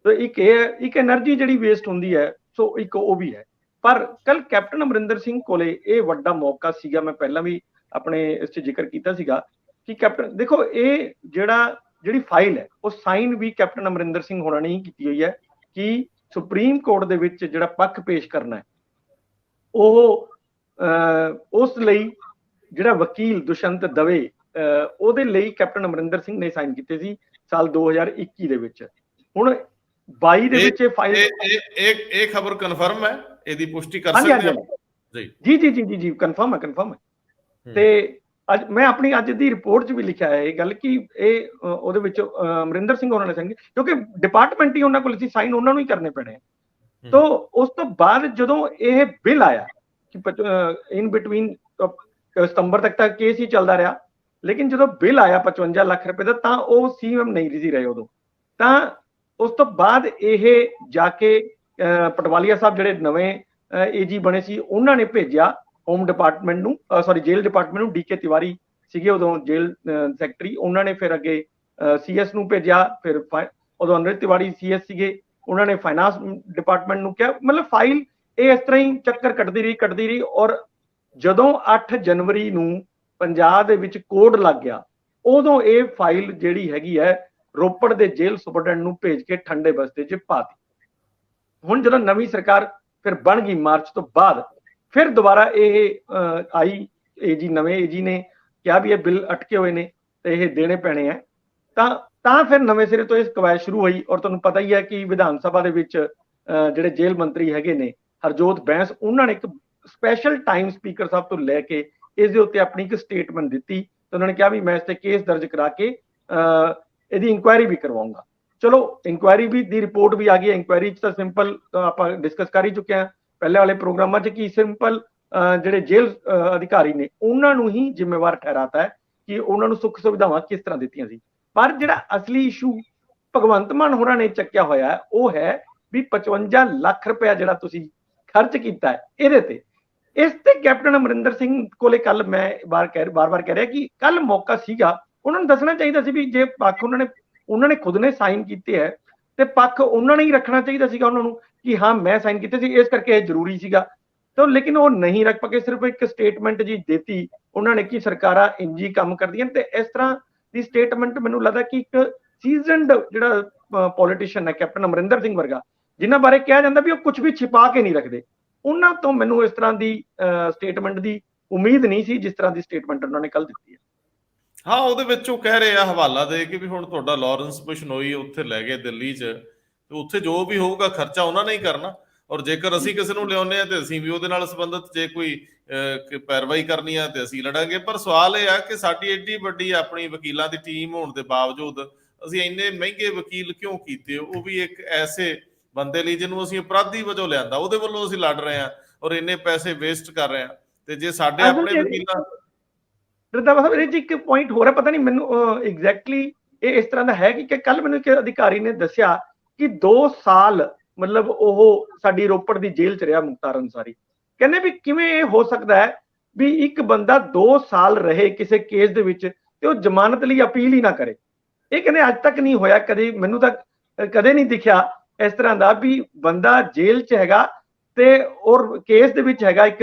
ਤੇ ਇੱਕ ਇਹ ਇੱਕ એનર્ਜੀ ਜਿਹੜੀ ਵੇਸਟ ਹੁੰਦੀ ਹੈ, ਸੋ ਇੱਕ ਉਹ ਵੀ ਹੈ। ਪਰ ਕੱਲ ਕੈਪਟਨ ਅਮਰਿੰਦਰ ਸਿੰਘ ਕੋਲੇ ਇਹ ਵੱਡਾ ਮੌਕਾ ਸੀਗਾ, ਮੈਂ ਪਹਿਲਾਂ ਵੀ ਆਪਣੇ ਇਸ 'ਚ ਜ਼ਿਕਰ ਕੀਤਾ ਸੀਗਾ ਕਿ ਕੈਪਟਨ ਦੇਖੋ ਇਹ ਜਿਹੜੀ ਫਾਈਲ ਹੈ ਉਹ ਸਾਈਨ ਵੀ ਕੈਪਟਨ ਅਮਰਿੰਦਰ ਸਿੰਘ ਹੋਣਾ ਨੇ ਹੀ ਕੀਤੀ ਹੋਈ ਹੈ ਕਿ ਸੁਪਰੀਮ ਕੋਰਟ ਦੇ ਵਿੱਚ ਜਿਹੜਾ ਪੱਖ ਪੇਸ਼ ਕਰਨਾ ਹੈ ਉਹ ਉਸ ਲਈ ਜਿਹੜਾ ਵਕੀਲ ਦੁਸ਼ਯੰਤ ਦਵੇ ਉਹਦੇ ਲਈ ਕੈਪਟਨ ਅਮਰਿੰਦਰ ਸਿੰਘ ਨੇ ਸਾਈਨ ਕੀਤੇ ਸੀ ਸਾਲ 2021 ਦੇ ਵਿੱਚ। ਹੁਣ 22 ਦੇ ਵਿੱਚ ਇਹ ਫਾਈਲ ਇਹ ਖਬਰ ਕਨਫਰਮ ਹੈ, ਇਹਦੀ ਪੁਸ਼ਟੀ ਕਰ ਹਾਂਜੀ ਸਕਦੇ ਹਾਂ ਜੀ ਕਨਫਰਮ ਹੈ। ਤੇ ਅੱਜ ਮੈਂ ਆਪਣੀ ਅੱਜ ਦੀ ਰਿਪੋਰਟ 'ਚ ਵੀ ਲਿਖਿਆ ਹੈ ਇਹ ਗੱਲ ਕਿ ਇਹ ਉਹਦੇ ਵਿੱਚ ਅਮਰਿੰਦਰ ਸਿੰਘ ਉਹਨਾਂ ਨੇ ਸਾਈਨ, ਕਿਉਂਕਿ ਡਿਪਾਰਟਮੈਂਟ ਹੀ ਉਹਨਾਂ ਕੋਲ ਸੀ, ਸਾਈਨ ਉਹਨਾਂ ਨੂੰ ਹੀ ਕਰਨੇ ਪੈਣੇ। तो उस तो बाद जो यह बिल आया कि इन बिटवीन सितंबर तक केस ही चलता रहा, लेकिन जो बिल आया 55 लाख रुपए का तो वह सीएम नहीं सी रहे उदों, तो उस तो बाद यह जाके पटवालिया साहब ਜਿਹੜੇ ਨਵੇਂ ਏਜੀ ਬਣੇ ਸੀ ਉਹਨਾਂ ਨੇ ਭੇਜਿਆ ਹੋਮ ਡਿਪਾਰਟਮੈਂਟ ਨੂੰ, ਸੌਰੀ ਜੇਲ੍ਹ ਡਿਪਾਰਟਮੈਂਟ ਨੂੰ। ਡੀਕੇ ਤਿਵਾਰੀ ਸੀਗੇ ਉਦੋਂ ਜੇਲ੍ਹ ਸੈਕਟਰੀ, ਉਹਨਾਂ ਨੇ ਫਿਰ ਅੱਗੇ ਸੀਐਸ ਨੂੰ ਭੇਜਿਆ, ਫਿਰ ਉਦੋਂ ਅਨਿਲ ਤਿਵਾੜੀ ਸੀਐਸ ਸੀਗੇ, ਉਹਨਾਂ ਨੇ ਫਾਈਨਾਂਸ ਡਿਪਾਰਟਮੈਂਟ ਨੂੰ ਕਿਹਾ। ਮਤਲਬ ਫਾਈਲ ਇਹ ਇਸ ਤਰ੍ਹਾਂ ਹੀ ਚੱਕਰ ਕੱਟਦੀ ਰਹੀ ਔਰ ਜਦੋਂ 8 ਜਨਵਰੀ ਨੂੰ ਪੰਜਾਬ ਦੇ ਵਿੱਚ ਕੋਡ ਲੱਗ ਗਿਆ ਉਦੋਂ ਇਹ ਫਾਈਲ ਜਿਹੜੀ ਹੈਗੀ ਹੈ ਰੋਪੜ ਦੇ ਜੇਲ੍ਹ ਸੁਪਰਡੈਂਟ ਨੂੰ ਭੇਜ ਕੇ ਠੰਡੇ ਬਸਤੇ 'ਚ ਪਾਤੀ। ਹੁਣ ਜਦੋਂ ਨਵੀਂ ਸਰਕਾਰ ਫਿਰ ਬਣ ਗਈ ਮਾਰਚ ਤੋਂ ਬਾਅਦ, ਫਿਰ ਦੁਬਾਰਾ ਇਹ ਆਈ ਏਜੀ, ਨਵੇਂ ਏਜੀ ਨੇ ਕਿਹਾ ਵੀ ਇਹ ਬਿੱਲ ਅਟਕੇ ਹੋਏ ਨੇ ਤੇ ਇਹ ਦੇਣੇ ਪੈਣੇ ਆ, ਤਾਂ ਫਿਰ ਨਵੇਂ ਸਿਰੇ ਤੋਂ ਇਹ ਕਵਾਇਦ ਸ਼ੁਰੂ ਹੋਈ। ਔਰ ਤੁਹਾਨੂੰ ਪਤਾ ਹੀ ਹੈ ਕਿ ਵਿਧਾਨ ਸਭਾ ਦੇ ਵਿੱਚ ਜਿਹੜੇ ਜੇਲ੍ਹ ਮੰਤਰੀ ਹੈਗੇ ਨੇ ਹਰਜੋਤ ਬੈਂਸ, ਉਹਨਾਂ ਨੇ ਇੱਕ ਸਪੈਸ਼ਲ ਟਾਈਮ ਸਪੀਕਰ ਸਾਹਿਬ ਤੋਂ ਲੈ ਕੇ ਇਸ ਦੇ ਉੱਤੇ ਆਪਣੀ ਇੱਕ ਸਟੇਟਮੈਂਟ ਦਿੱਤੀ ਤੇ ਉਹਨਾਂ ਨੇ ਕਿਹਾ ਵੀ ਮੈਂ ਇਸ ਤੇ ਕੇਸ ਦਰਜ ਕਰਾ ਕੇ ਇਹਦੀ ਇਨਕੁਆਇਰੀ ਵੀ ਕਰਵਾਉਂਗਾ। ਚਲੋ ਇਨਕੁਆਇਰੀ ਵੀ ਦੀ ਰਿਪੋਰਟ ਵੀ ਆ ਗਈ। ਇਨਕੁਆਇਰੀ 'ਚ ਤਾਂ ਸਿੰਪਲ ਆਪਾਂ ਡਿਸਕਸ ਕਰ ਹੀ ਚੁੱਕੇ ਹਾਂ ਪਹਿਲੇ ਵਾਲੇ ਪ੍ਰੋਗਰਾਮਾਂ 'ਚ ਕਿ ਸਿੰਪਲ ਜਿਹੜੇ ਜੇਲ੍ਹ ਅਧਿਕਾਰੀ ਨੇ ਉਹਨਾਂ ਨੂੰ ਹੀ ਜ਼ਿੰਮੇਵਾਰ ਠਹਿਰਾਤਾ ਹੈ ਕਿ ਉਹਨਾਂ ਨੂੰ ਸੁੱਖ ਸੁਵਿਧਾਵਾਂ ਕਿਸ ਤਰ੍ਹਾਂ ਦਿੱਤੀਆਂ ਸੀ। ਪਰ ਜਿਹੜਾ ਅਸਲੀ ਇਸ਼ੂ ਭਗਵੰਤ ਮਾਨ ਹੋਰਾਂ ਨੇ ਚੱਕਿਆ ਹੋਇਆ ਉਹ ਹੈ ਵੀ 55 ਲੱਖ ਰੁਪਇਆ ਜਿਹੜਾ ਤੁਸੀਂ ਖਰਚ ਕੀਤਾ ਹੈ ਇਹਦੇ ਤੇ। ਇਸ ਤੇ ਕੈਪਟਨ ਅਮਰਿੰਦਰ ਸਿੰਘ ਕੋਲੇ ਕੱਲ ਮੈਂ ਬਾਰ ਬਾਰ ਕਹਿ ਰਿਹਾ ਕਿ ਕੱਲ ਮੌਕਾ ਸੀਗਾ, ਉਹਨਾਂ ਨੂੰ ਦੱਸਣਾ ਚਾਹੀਦਾ ਸੀ ਵੀ ਜੇ ਪੱਖ ਉਹਨਾਂ ਨੇ ਖੁਦ ਨੇ ਸਾਈਨ ਕੀਤੇ ਹੈ ਤੇ ਪੱਖ ਉਹਨਾਂ ਨੇ ਹੀ ਰੱਖਣਾ ਚਾਹੀਦਾ ਸੀਗਾ ਉਹਨਾਂ ਨੂੰ ਕਿ ਹਾਂ ਮੈਂ ਸਾਈਨ ਕੀਤੇ ਸੀ, ਇਸ ਕਰਕੇ ਇਹ ਜ਼ਰੂਰੀ ਸੀਗਾ। ਤਾਂ ਲੇਕਿਨ ਉਹ ਨਹੀਂ ਰੱਖ ਪਕੇ, ਸਿਰਫ ਇੱਕ ਸਟੇਟਮੈਂਟ ਜੀ ਦਿੱਤੀ ਉਹਨਾਂ ਨੇ ਕਿ ਸਰਕਾਰਾਂ ਇੰਜੀ ਕੰਮ ਕਰਦੀਆਂ। ਤੇ ਇਸ ਤਰ੍ਹਾਂ ਦੀ ਸਟੇਟਮੈਂਟ ਮੈਨੂੰ ਲੱਗਦਾ ਕਿ ਇੱਕ ਸੀਜ਼ਨਡ ਜਿਹੜਾ ਪੋਲੀਟੀਸ਼ੀਅਨ ਹੈ ਕੈਪਟਨ ਅਮਰਿੰਦਰ ਸਿੰਘ ਵਰਗਾ, ਜਿਨ੍ਹਾਂ ਬਾਰੇ ਕਿਹਾ ਜਾਂਦਾ ਵੀ ਉਹ ਕੁਝ ਵੀ ਛਿਪਾ ਕੇ ਨਹੀਂ ਰੱਖਦੇ, ਉਹਨਾਂ ਤੋਂ ਮੈਨੂੰ ਇਸ ਤਰ੍ਹਾਂ ਦੀ ਸਟੇਟਮੈਂਟ ਦੀ ਉਮੀਦ ਨਹੀਂ ਸੀ ਜਿਸ ਤਰ੍ਹਾਂ ਦੀ ਸਟੇਟਮੈਂਟ ਉਹਨਾਂ ਨੇ ਕੱਲ ਦਿੱਤੀ ਹੈ। ਹਾਂ, ਉਹਦੇ ਵਿੱਚ ਉਹ ਕਹਿ ਰਹੇ ਆ ਹਵਾਲਾ ਦੇ ਕੇ ਵੀ ਹੁਣ ਤੁਹਾਡਾ ਲਾਰੈਂਸ ਬਿਸ਼ਨੋਈ ਉੱਥੇ ਲੈ ਗਏ ਦਿੱਲੀ 'ਚ, ਤੇ ਉੱਥੇ ਜੋ ਵੀ ਹੋਊਗਾ ਖਰਚਾ ਉਹਨਾਂ ਨੇ ਹੀ ਕਰਨਾ, ਔਰ ਜੇਕਰ ਅਸੀਂ ਕਿਸੇ ਨੂੰ ਲਿਆਉਂਦੇ ਆ ਤੇ ਅਸੀਂ ਵੀ ਉਹਦੇ ਨਾਲ ਸੰਬੰਧਿਤ ਜੇ ਕੋਈ ਪੈਰਵਾਈ ਕਰਨੀ ਆ ਤੇ ਅਸੀਂ ਲੜਾਂਗੇ। ਪਰ ਸਵਾਲ ਇਹ ਆ ਕਿ ਸਾਡੀ ਏਡੀ ਵੱਡੀ ਆਪਣੀ ਵਕੀਲਾਂ ਦੀ ਟੀਮ ਹੋਣ ਦੇ ਬਾਵਜੂਦ ਅਸੀਂ ਇੰਨੇ ਮਹਿੰਗੇ ਵਕੀਲ ਕਿਉਂ ਕੀਤੇ? ਉਹ ਵੀ ਇੱਕ ਐਸੇ ਬੰਦੇ ਲਈ ਜਿਹਨੂੰ ਅਸੀਂ ਅਪਰਾਧੀ ਵਜੋਂ ਲਿਆਂਦਾ, ਉਹਦੇ ਵੱਲੋਂ ਅਸੀਂ ਲੜ ਰਹੇ ਹਾਂ ਔਰ ਇੰਨੇ ਪੈਸੇ ਵੇਸਟ ਕਰ ਰਹੇ ਹਾਂ। ਤੇ ਜੇ ਸਾਡੇ ਆਪਣੇ ਵਕੀਲਾਂ ਇਹਦੇ 'ਚ ਇੱਕ ਪੁਆਇੰਟ ਹੋਰ ਹੈ, ਪਤਾ ਨਹੀਂ ਮੈਨੂੰ ਐਗਜ਼ੈਕਟਲੀ ਇਹ ਇਸ ਤਰ੍ਹਾਂ ਦਾ ਹੈ ਕਿ ਕੱਲ ਮੈਨੂੰ ਇੱਕ ਅਧਿਕਾਰੀ ਨੇ ਦੱਸਿਆ ਕਿ 2 ਸਾਲ ਮਤਲਬ ਉਹ ਸਾਡੀ ਰੋਪੜ ਦੀ ਜੇਲ੍ਹ 'ਚ ਰਿਹਾ ਮੁਖਤਾਰ ਅੰਸਾਰੀ। ਕਹਿੰਦੇ ਵੀ ਕਿਵੇਂ ਇਹ ਹੋ ਸਕਦਾ ਹੈ ਵੀ ਇੱਕ ਬੰਦਾ 2 ਸਾਲ ਰਹੇ ਕਿਸੇ ਕੇਸ ਦੇ ਵਿੱਚ ਤੇ ਉਹ ਜ਼ਮਾਨਤ ਲਈ ਅਪੀਲ ਹੀ ਨਾ ਕਰੇ। ਇਹ ਕਹਿੰਦੇ ਅੱਜ ਤੱਕ ਨਹੀਂ ਹੋਇਆ, ਕਦੇ ਮੈਨੂੰ ਤਾਂ ਕਦੇ ਨਹੀਂ ਦਿਖਿਆ ਇਸ ਤਰ੍ਹਾਂ ਦਾ ਵੀ ਬੰਦਾ ਜੇਲ੍ਹ 'ਚ ਹੈਗਾ ਤੇ ਔਰ ਕੇਸ ਦੇ ਵਿੱਚ ਹੈਗਾ ਇੱਕ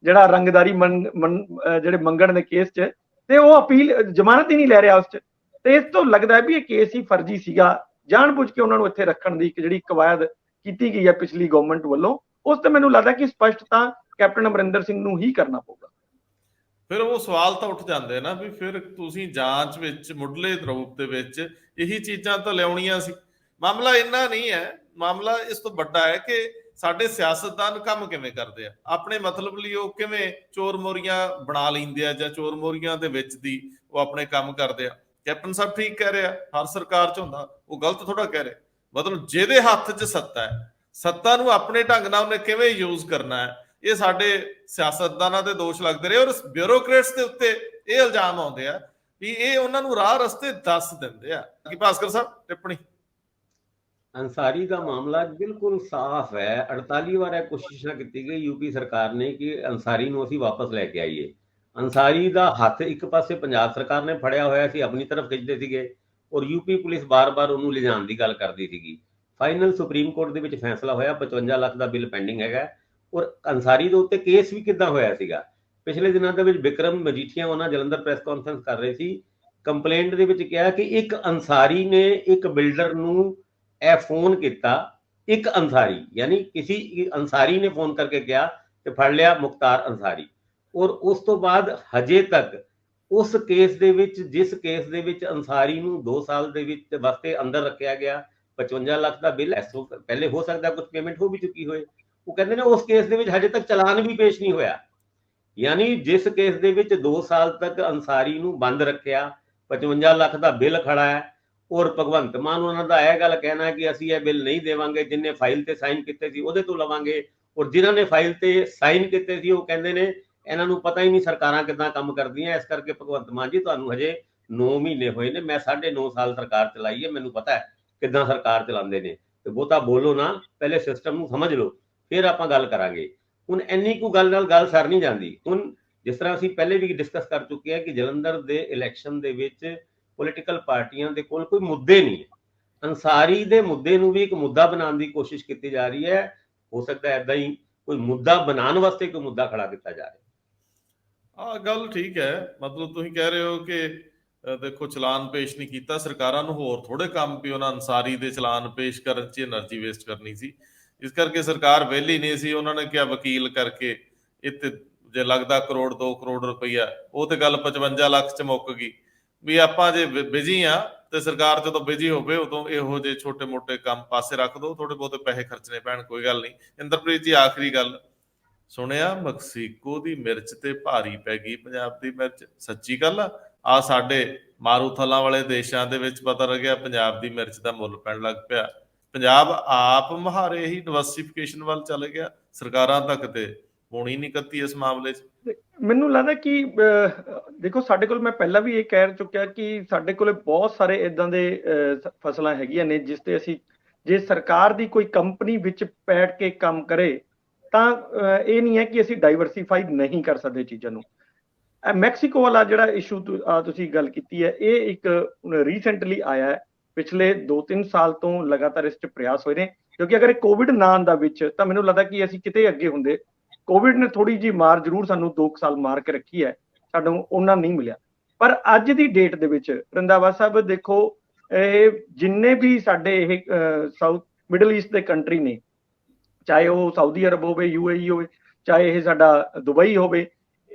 ਜਿਹੜਾ ਰੰਗਦਾਰੀ ਜਿਹੜੇ ਮੰਗਣ ਦੇ ਕੇਸ 'ਚ, ਤੇ ਉਹ ਅਪੀਲ ਜ਼ਮਾਨਤ ਹੀ ਨਹੀਂ ਲੈ ਰਿਹਾ ਉਸ 'ਚ। ਤੇ ਇਸ ਤੋਂ ਲੱਗਦਾ ਹੈ ਵੀ ਇਹ ਕੇਸ ਹੀ ਫਰਜ਼ੀ ਸੀਗਾ, ਜਾਣਬੁੱਝ ਕੇ ਉਹਨਾਂ ਨੂੰ ਇੱਥੇ ਰੱਖਣ ਦੀ ਇੱਕ ਜਿਹੜੀ ਕਵਾਇਦ ਕੀਤੀ ਗਈ ਹੈ ਪਿਛਲੀ ਗਵਰਨਮੈਂਟ ਵੱਲੋਂ, ਉਸ ਤੇ ਮੈਨੂੰ ਲੱਗਦਾ ਕਿ ਸਪਸ਼ਟ ਤਾਂ ਕੈਪਟਨ ਅਮਰਿੰਦਰ ਸਿੰਘ ਨੂੰ ਹੀ ਕਰਨਾ ਪਊਗਾ। ਫਿਰ ਉਹ ਸਵਾਲ ਤਾਂ ਉੱਠ ਜਾਂਦੇ ਨਾ ਵੀ ਫਿਰ ਤੁਸੀਂ ਜਾਂਚ ਵਿੱਚ ਮੁੱਢਲੇ ਰੂਪ ਦੇ ਵਿੱਚ ਇਹੀ ਚੀਜ਼ਾਂ ਤਾਂ ਲਿਆਉਣੀਆਂ ਸੀ। ਮਾਮਲਾ ਇੰਨਾ ਨਹੀਂ ਹੈ, ਮਾਮਲਾ ਇਸ ਤੋਂ ਵੱਡਾ ਹੈ ਕਿ ਸਾਡੇ ਸਿਆਸਤਦਾਨ ਕੰਮ ਕਿਵੇਂ ਕਰਦੇ ਆ, ਆਪਣੇ ਮਤਲਬ ਲਈ ਉਹ ਕਿਵੇਂ ਚੋਰ ਮੋਰੀਆਂ ਬਣਾ ਲੈਂਦੇ ਆ ਜਾਂ ਚੋਰ ਮੋਰੀਆਂ ਦੇ ਵਿੱਚ ਦੀ ਉਹ ਆਪਣੇ ਕੰਮ ਕਰਦੇ ਆ। ਕੈਪਟਨ ਸਾਹਿਬ ਠੀਕ ਕਹਿ ਰਿਹਾ, ਹਰ ਸਰਕਾਰ 'ਚ ਹੁੰਦਾ, ਉਹ ਗਲਤ ਥੋੜਾ ਕਹਿ ਰਿਹਾ। ਮਤਲਬ ਜਿਹਦੇ ਹੱਥ 'ਚ ਸੱਤਾ ਹੈ, ਸੱਤਾ ਨੂੰ ਆਪਣੇ ਢੰਗ ਨਾਲ ਉਹਨੇ ਕਿਵੇਂ ਯੂਜ਼ ਕਰਨਾ ਹੈ, ਇਹ ਸਾਡੇ ਸਿਆਸਤਦਾਨਾਂ ਤੇ ਦੋਸ਼ ਲੱਗਦੇ ਰਹੇ। ਔਰ ਬਿਊਰੋਕਰੇਟਸ ਦੇ ਉੱਤੇ ਇਹ ਇਲਜ਼ਾਮ ਆਉਂਦੇ ਆ ਵੀ ਇਹ ਉਹਨਾਂ ਨੂੰ ਰਾਹ ਰਸਤੇ ਦੱਸ ਦਿੰਦੇ ਆ। ਕਿ ਭਾਸਕਰ ਸਾਹਿਬ ਟਿੱਪਣੀ? ਅੰਸਾਰੀ ਦਾ ਮਾਮਲਾ ਬਿਲਕੁਲ ਸਾਫ਼ ਹੈ। 48 ਵਾਰ ਇਹ ਕੋਸ਼ਿਸ਼ਾਂ ਕੀਤੀ ਗਈ ਯੂਪੀ ਸਰਕਾਰ ਨੇ ਕਿ ਅੰਸਾਰੀ ਨੂੰ ਅਸੀਂ ਵਾਪਸ ਲੈ ਕੇ ਆਈਏ। ਅੰਸਾਰੀ ਦਾ ਹੱਥ ਇੱਕ ਪਾਸੇ ਪੰਜਾਬ ਸਰਕਾਰ ਨੇ ਫੜਿਆ ਹੋਇਆ ਸੀ, ਆਪਣੀ ਤਰਫ ਖਿੱਚਦੇ ਸੀਗੇ, ਔਰ ਯੂਪੀ ਪੁਲਿਸ ਬਾਰ-ਬਾਰ ਉਹਨੂੰ ਲਿਜਾਣ ਦੀ ਗੱਲ ਕਰਦੀ ਸੀਗੀ। ਫਾਈਨਲ ਸੁਪਰੀਮ ਕੋਰਟ ਦੇ ਵਿੱਚ ਫੈਸਲਾ ਹੋਇਆ, 55 ਲੱਖ ਦਾ ਬਿੱਲ ਪੈਂਡਿੰਗ ਹੈਗਾ। ਔਰ ਅੰਸਾਰੀ ਦੇ ਉੱਤੇ ਕੇਸ ਵੀ ਕਿੱਦਾਂ ਹੋਇਆ ਸੀਗਾ। ਪਿਛਲੇ ਦਿਨਾਂ ਦੇ ਵਿੱਚ ਵਿਕਰਮ ਮਜੀਠੀਆ ਉਹਨਾਂ ਜਲੰਧਰ ਪ੍ਰੈਸ ਕਾਨਫਰੰਸ ਕਰ ਰਹੇ ਸੀ, ਕੰਪਲੇਂਟ ਦੇ ਵਿੱਚ ਕਿਹਾ ਕਿ ਇੱਕ ਅੰਸਾਰੀ ਨੇ ਇੱਕ ਬਿਲਡਰ ਨੂੰ ਇਹ ਫੋਨ ਕੀਤਾ, ਇੱਕ ਅੰਸਾਰੀ ਯਾਨੀ ਕਿਸੇ ਅੰਸਾਰੀ ਨੇ ਫੋਨ ਕਰਕੇ ਕਿਹਾ ਤੇ ਫੜ ਲਿਆ ਮੁਖਤਾਰ ਅੰਸਾਰੀ। ਔਰ ਉਸ ਤੋਂ ਬਾਅਦ ਹਜੇ ਤੱਕ ਉਸ ਕੇਸ ਦੇ ਵਿੱਚ, ਜਿਸ ਕੇਸ ਦੇ ਵਿੱਚ ਅੰਸਾਰੀ ਨੂੰ 2 ਸਾਲ ਦੇ ਵਿੱਚ ਵਾਸਤੇ ਅੰਦਰ ਰੱਖਿਆ ਗਿਆ, 55 ਲੱਖ ਦਾ ਬਿੱਲ ਇਸ ਤੋਂ ਪਹਿਲੇ ਹੋ ਸਕਦਾ ਕੁਝ ਪੇਮੈਂਟ ਹੋ ਵੀ ਚੁੱਕੀ ਹੋਏ, ਉਹ ਕਹਿੰਦੇ ਨੇ ਉਸ ਕੇਸ ਦੇ ਵਿੱਚ ਹਜੇ ਤੱਕ ਚਲਾਨ ਵੀ ਪੇਸ਼ ਨਹੀਂ ਹੋਇਆ। ਯਾਨੀ ਜਿਸ ਕੇਸ ਦੇ ਵਿੱਚ 2 ਸਾਲ ਤੱਕ ਅੰਸਾਰੀ ਨੂੰ ਬੰਦ ਰੱਖਿਆ, 55 ਲੱਖ ਦਾ ਬਿੱਲ ਖੜਾ ਹੈ, ਔਰ ਭਗਵੰਤ ਮਾਨ ਉਹਨਾਂ ਦਾ ਇਹ ਗੱਲ ਕਹਿਣਾ ਹੈ ਕਿ ਅਸੀਂ ਇਹ ਬਿੱਲ ਨਹੀਂ ਦੇਵਾਂਗੇ, ਜਿੰਨੇ ਫਾਈਲ ਤੇ ਸਾਈਨ ਕੀਤੇ ਸੀ ਉਹਦੇ ਤੋਂ ਲਵਾਂਗੇ, ਔਰ ਜਿਨ੍ਹਾਂ ਨੇ ਫਾਈਲ ਤੇ ਸਾਈਨ ਕੀਤੇ ਸੀ ਉਹ ਕਹਿੰਦੇ ਨੇ ਇਹਨਾਂ ਨੂੰ ਪਤਾ ਹੀ ਨਹੀਂ ਸਰਕਾਰਾਂ ਕਿੱਦਾਂ ਕੰਮ ਕਰਦੀਆਂ, ਇਸ ਕਰਕੇ ਭਗਵੰਤ ਮਾਨ ਜੀ ਤੁਹਾਨੂੰ ਹਜੇ 9 ਮਹੀਨੇ ਹੋਏ ਨੇ, ਮੈਂ 9.5 ਸਾਲ ਸਰਕਾਰ ਚਲਾਈ ਹੈ, ਮੈਨੂੰ ਪਤਾ ਹੈ ਕਿੱਦਾਂ ਸਰਕਾਰ ਚਲਾਉਂਦੇ ਨੇ, ਤੇ ਬਹੁਤਾ ਬੋਲੋ ਨਾ, ਪਹਿਲੇ ਸਿਸਟਮ ਨੂੰ ਸਮਝ ਲਓ, ਫਿਰ ਆਪਾਂ ਗੱਲ ਕਰਾਂਗੇ। ਹੁਣ ਇੰਨੀ ਕੁ ਗੱਲ ਨਾਲ ਗੱਲ ਸਰ ਨਹੀਂ ਜਾਂਦੀ। ਹੁਣ ਜਿਸ ਤਰ੍ਹਾਂ ਅਸੀਂ ਪਹਿਲੇ ਵੀ ਡਿਸਕਸ ਕਰ ਚੁੱਕੇ ਹਾਂ ਕਿ ਜਲੰਧਰ ਦੇ ਇਲੈਕਸ਼ਨ ਦੇ ਵਿੱਚ ਪੋਲੀਟੀਕਲ ਪਾਰਟੀਆਂ ਦੇ ਕੋਲ ਕੋਈ ਮੁੱਦੇ ਨਹੀਂ ਹੈ। ਅੰਸਾਰੀ ਦੇ ਮੁੱਦੇ ਨੂੰ ਵੀ ਇੱਕ ਮੁੱਦਾ ਬਣਾਉਣ ਦੀ ਕੋਸ਼ਿਸ਼ ਕੀਤੀ ਜਾ ਰਹੀ ਹੈ। ਹੋ ਸਕਦਾ ਹੈ ਏਦਾਂ ਹੀ ਕੋਈ ਮੁੱਦਾ ਬਣਾਉਣ ਵਾਸਤੇ ਕੋਈ ਮੁੱਦਾ ਖੜਾ ਕੀਤਾ ਜਾ ਰਿਹਾ। ਗੱਲ ਠੀਕ ਹੈ। ਮਤਲਬ ਤੁਸੀਂ ਕਹਿ ਰਹੇ ਹੋ ਕਿ ਦੇਖੋ ਚਲਾਨ ਪੇਸ਼ ਨਹੀਂ ਕੀਤਾ, ਸਰਕਾਰਾਂ ਨੂੰ ਹੋਰ ਥੋੜੇ ਕੰਮ ਵੀ ਉਹਨਾਂ ਅੰਸਾਰੀ ਦੇ ਚਲਾਨ ਪੇਸ਼ ਕਰਨ 'ਚ એનર્ਜੀ ਵੇਸਟ ਕਰਨੀ ਸੀ, ਇਸ ਕਰਕੇ ਸਰਕਾਰ ਵਿਹਲੀ ਨਹੀਂ ਸੀ। ਉਹਨਾਂ ਨੇ ਕਿਹਾ ਵਕੀਲ ਕਰਕੇ ਇੱਥੇ ਜੇ ਲੱਗਦਾ ਕਰੋੜ 2 ਕਰੋੜ ਰੁਪਈਆ, ਉਹ ਤੇ ਗੱਲ 55 ਲੱਖ 'ਚ ਮੁੱਕ ਗਈ ਵੀ ਆਪਾਂ ਜੇ ਬਿਜੀ ਆ ਤੇ ਸਰਕਾਰ ਜਦੋਂ ਬਿਜੀ ਹੋਵੇ ਉਦੋਂ ਇਹੋ ਜਿਹੇ ਛੋਟੇ ਮੋਟੇ ਕੰਮ ਪਾਸੇ ਰੱਖ ਦੋ, ਥੋੜੇ ਬਹੁਤੇ ਪੈਸੇ ਖਰਚਣੇ ਪੈਣ, ਕੋਈ ਗੱਲ ਨਹੀਂ। ਇੰਦਰਪ੍ਰੀਤ ਜੀ ਆਖਰੀ ਗੱਲ, ਸੁਣਿਆ ਮੈਕਸੀਕੋ ਦੀ ਮਿਰਚ ਤੇ ਭਾਰੀ ਪੈ ਗਈ ਪੰਜਾਬ ਦੀ ਮਿਰਚ, ਸੱਚੀ ਗੱਲ ਆ? ਸਾਡੇ ਮਾਰੂਥਲਾਂ ਵਾਲੇ ਦੇਸ਼ਾਂ ਦੇ ਵਿੱਚ ਪਤਾ ਲੱਗਿਆ ਪੰਜਾਬ ਦੀ ਮਿਰਚ ਦਾ ਮੁੱਲ ਪੈਣ ਲੱਗ ਪਿਆ। ਪੰਜਾਬ ਆਪ ਮੁਹਾਰੇ ਹੀ ਡਿਵਰਸਿਫਿਕੇਸ਼ਨ ਵੱਲ ਚਲੇ ਗਿਆ, ਸਰਕਾਰਾਂ ਤੱਕ ਤੇ ਹੋਣੀ ਨਹੀਂ ਕੱਤੀ ਇਸ ਮਾਮਲੇ 'ਚ। ਮੈਨੂੰ ਲੱਗਦਾ ਕਿ ਦੇਖੋ ਸਾਡੇ ਕੋਲ, ਮੈਂ ਪਹਿਲਾਂ ਵੀ ਇਹ ਕਹਿ ਚੁੱਕਿਆ ਕਿ ਸਾਡੇ ਕੋਲੇ ਬਹੁਤ ਸਾਰੇ ਇਦਾਂ ਦੇ ਫਸਲਾਂ ਹੈਗੀਆਂ ਨੇ ਜਿਸ ਤੇ ਅਸੀਂ, ਜੇ ਸਰਕਾਰ ਦੀ ਕੋਈ ਕੰਪਨੀ ਵਿੱਚ ਬੈਠ ਕੇ ਕੰਮ ਕਰੇ ਤਾਂ ਇਹ ਨਹੀਂ ਹੈ ਕਿ ਅਸੀਂ ਡਾਈਵਰਸੀਫਾਈ ਨਹੀਂ ਕਰ ਸਕਦੇ ਚੀਜ਼ਾਂ ਨੂੰ। ਮੈਕਸੀਕੋ ਵਾਲਾ ਜਿਹੜਾ ਇਸ਼ੂ ਤੁਸੀਂ ਗੱਲ ਕੀਤੀ ਹੈ, ਇਹ ਇੱਕ ਰੀਸੈਂਟਲੀ ਆਇਆ ਹੈ, ਪਿਛਲੇ 2-3 ਸਾਲ ਤੋਂ ਲਗਾਤਾਰ ਇਸ 'ਚ ਪ੍ਰਯਾਸ ਹੋਏ ਨੇ, ਕਿਉਂਕਿ ਅਗਰ ਇਹ ਕੋਵਿਡ ਨਾ ਆਉਂਦਾ ਵਿੱਚ ਤਾਂ ਮੈਨੂੰ ਲੱਗਦਾ ਕਿ ਅਸੀਂ ਕਿਤੇ ਅੱਗੇ ਹੁੰਦੇ। ਕੋਵਿਡ ਨੇ ਥੋੜੀ ਜਿਹੀ ਮਾਰ ਜ਼ਰੂਰ ਸਾਨੂੰ 2 ਸਾਲ ਮਾਰ ਕੇ ਰੱਖੀ ਹੈ, ਸਾਨੂੰ ਉਹਨਾਂ ਨਹੀਂ ਮਿਲਿਆ। ਪਰ ਅੱਜ ਦੀ ਡੇਟ ਦੇ ਵਿੱਚ ਰੰਧਾਵਾ ਸਾਹਿਬ ਦੇਖੋ, ਇਹ ਜਿੰਨੇ ਵੀ ਸਾਡੇ ਇਹ ਸਾਊਥ ਮਿਡਲ ਈਸਟ ਦੇ ਕੰਟਰੀ ਨੇ, ਚਾਹੇ ਉਹ ਸਾਊਦੀ ਅਰਬ ਹੋਵੇ, UAE ਹੋਵੇ, ਚਾਹੇ ਇਹ ਸਾਡਾ ਦੁਬਈ ਹੋਵੇ,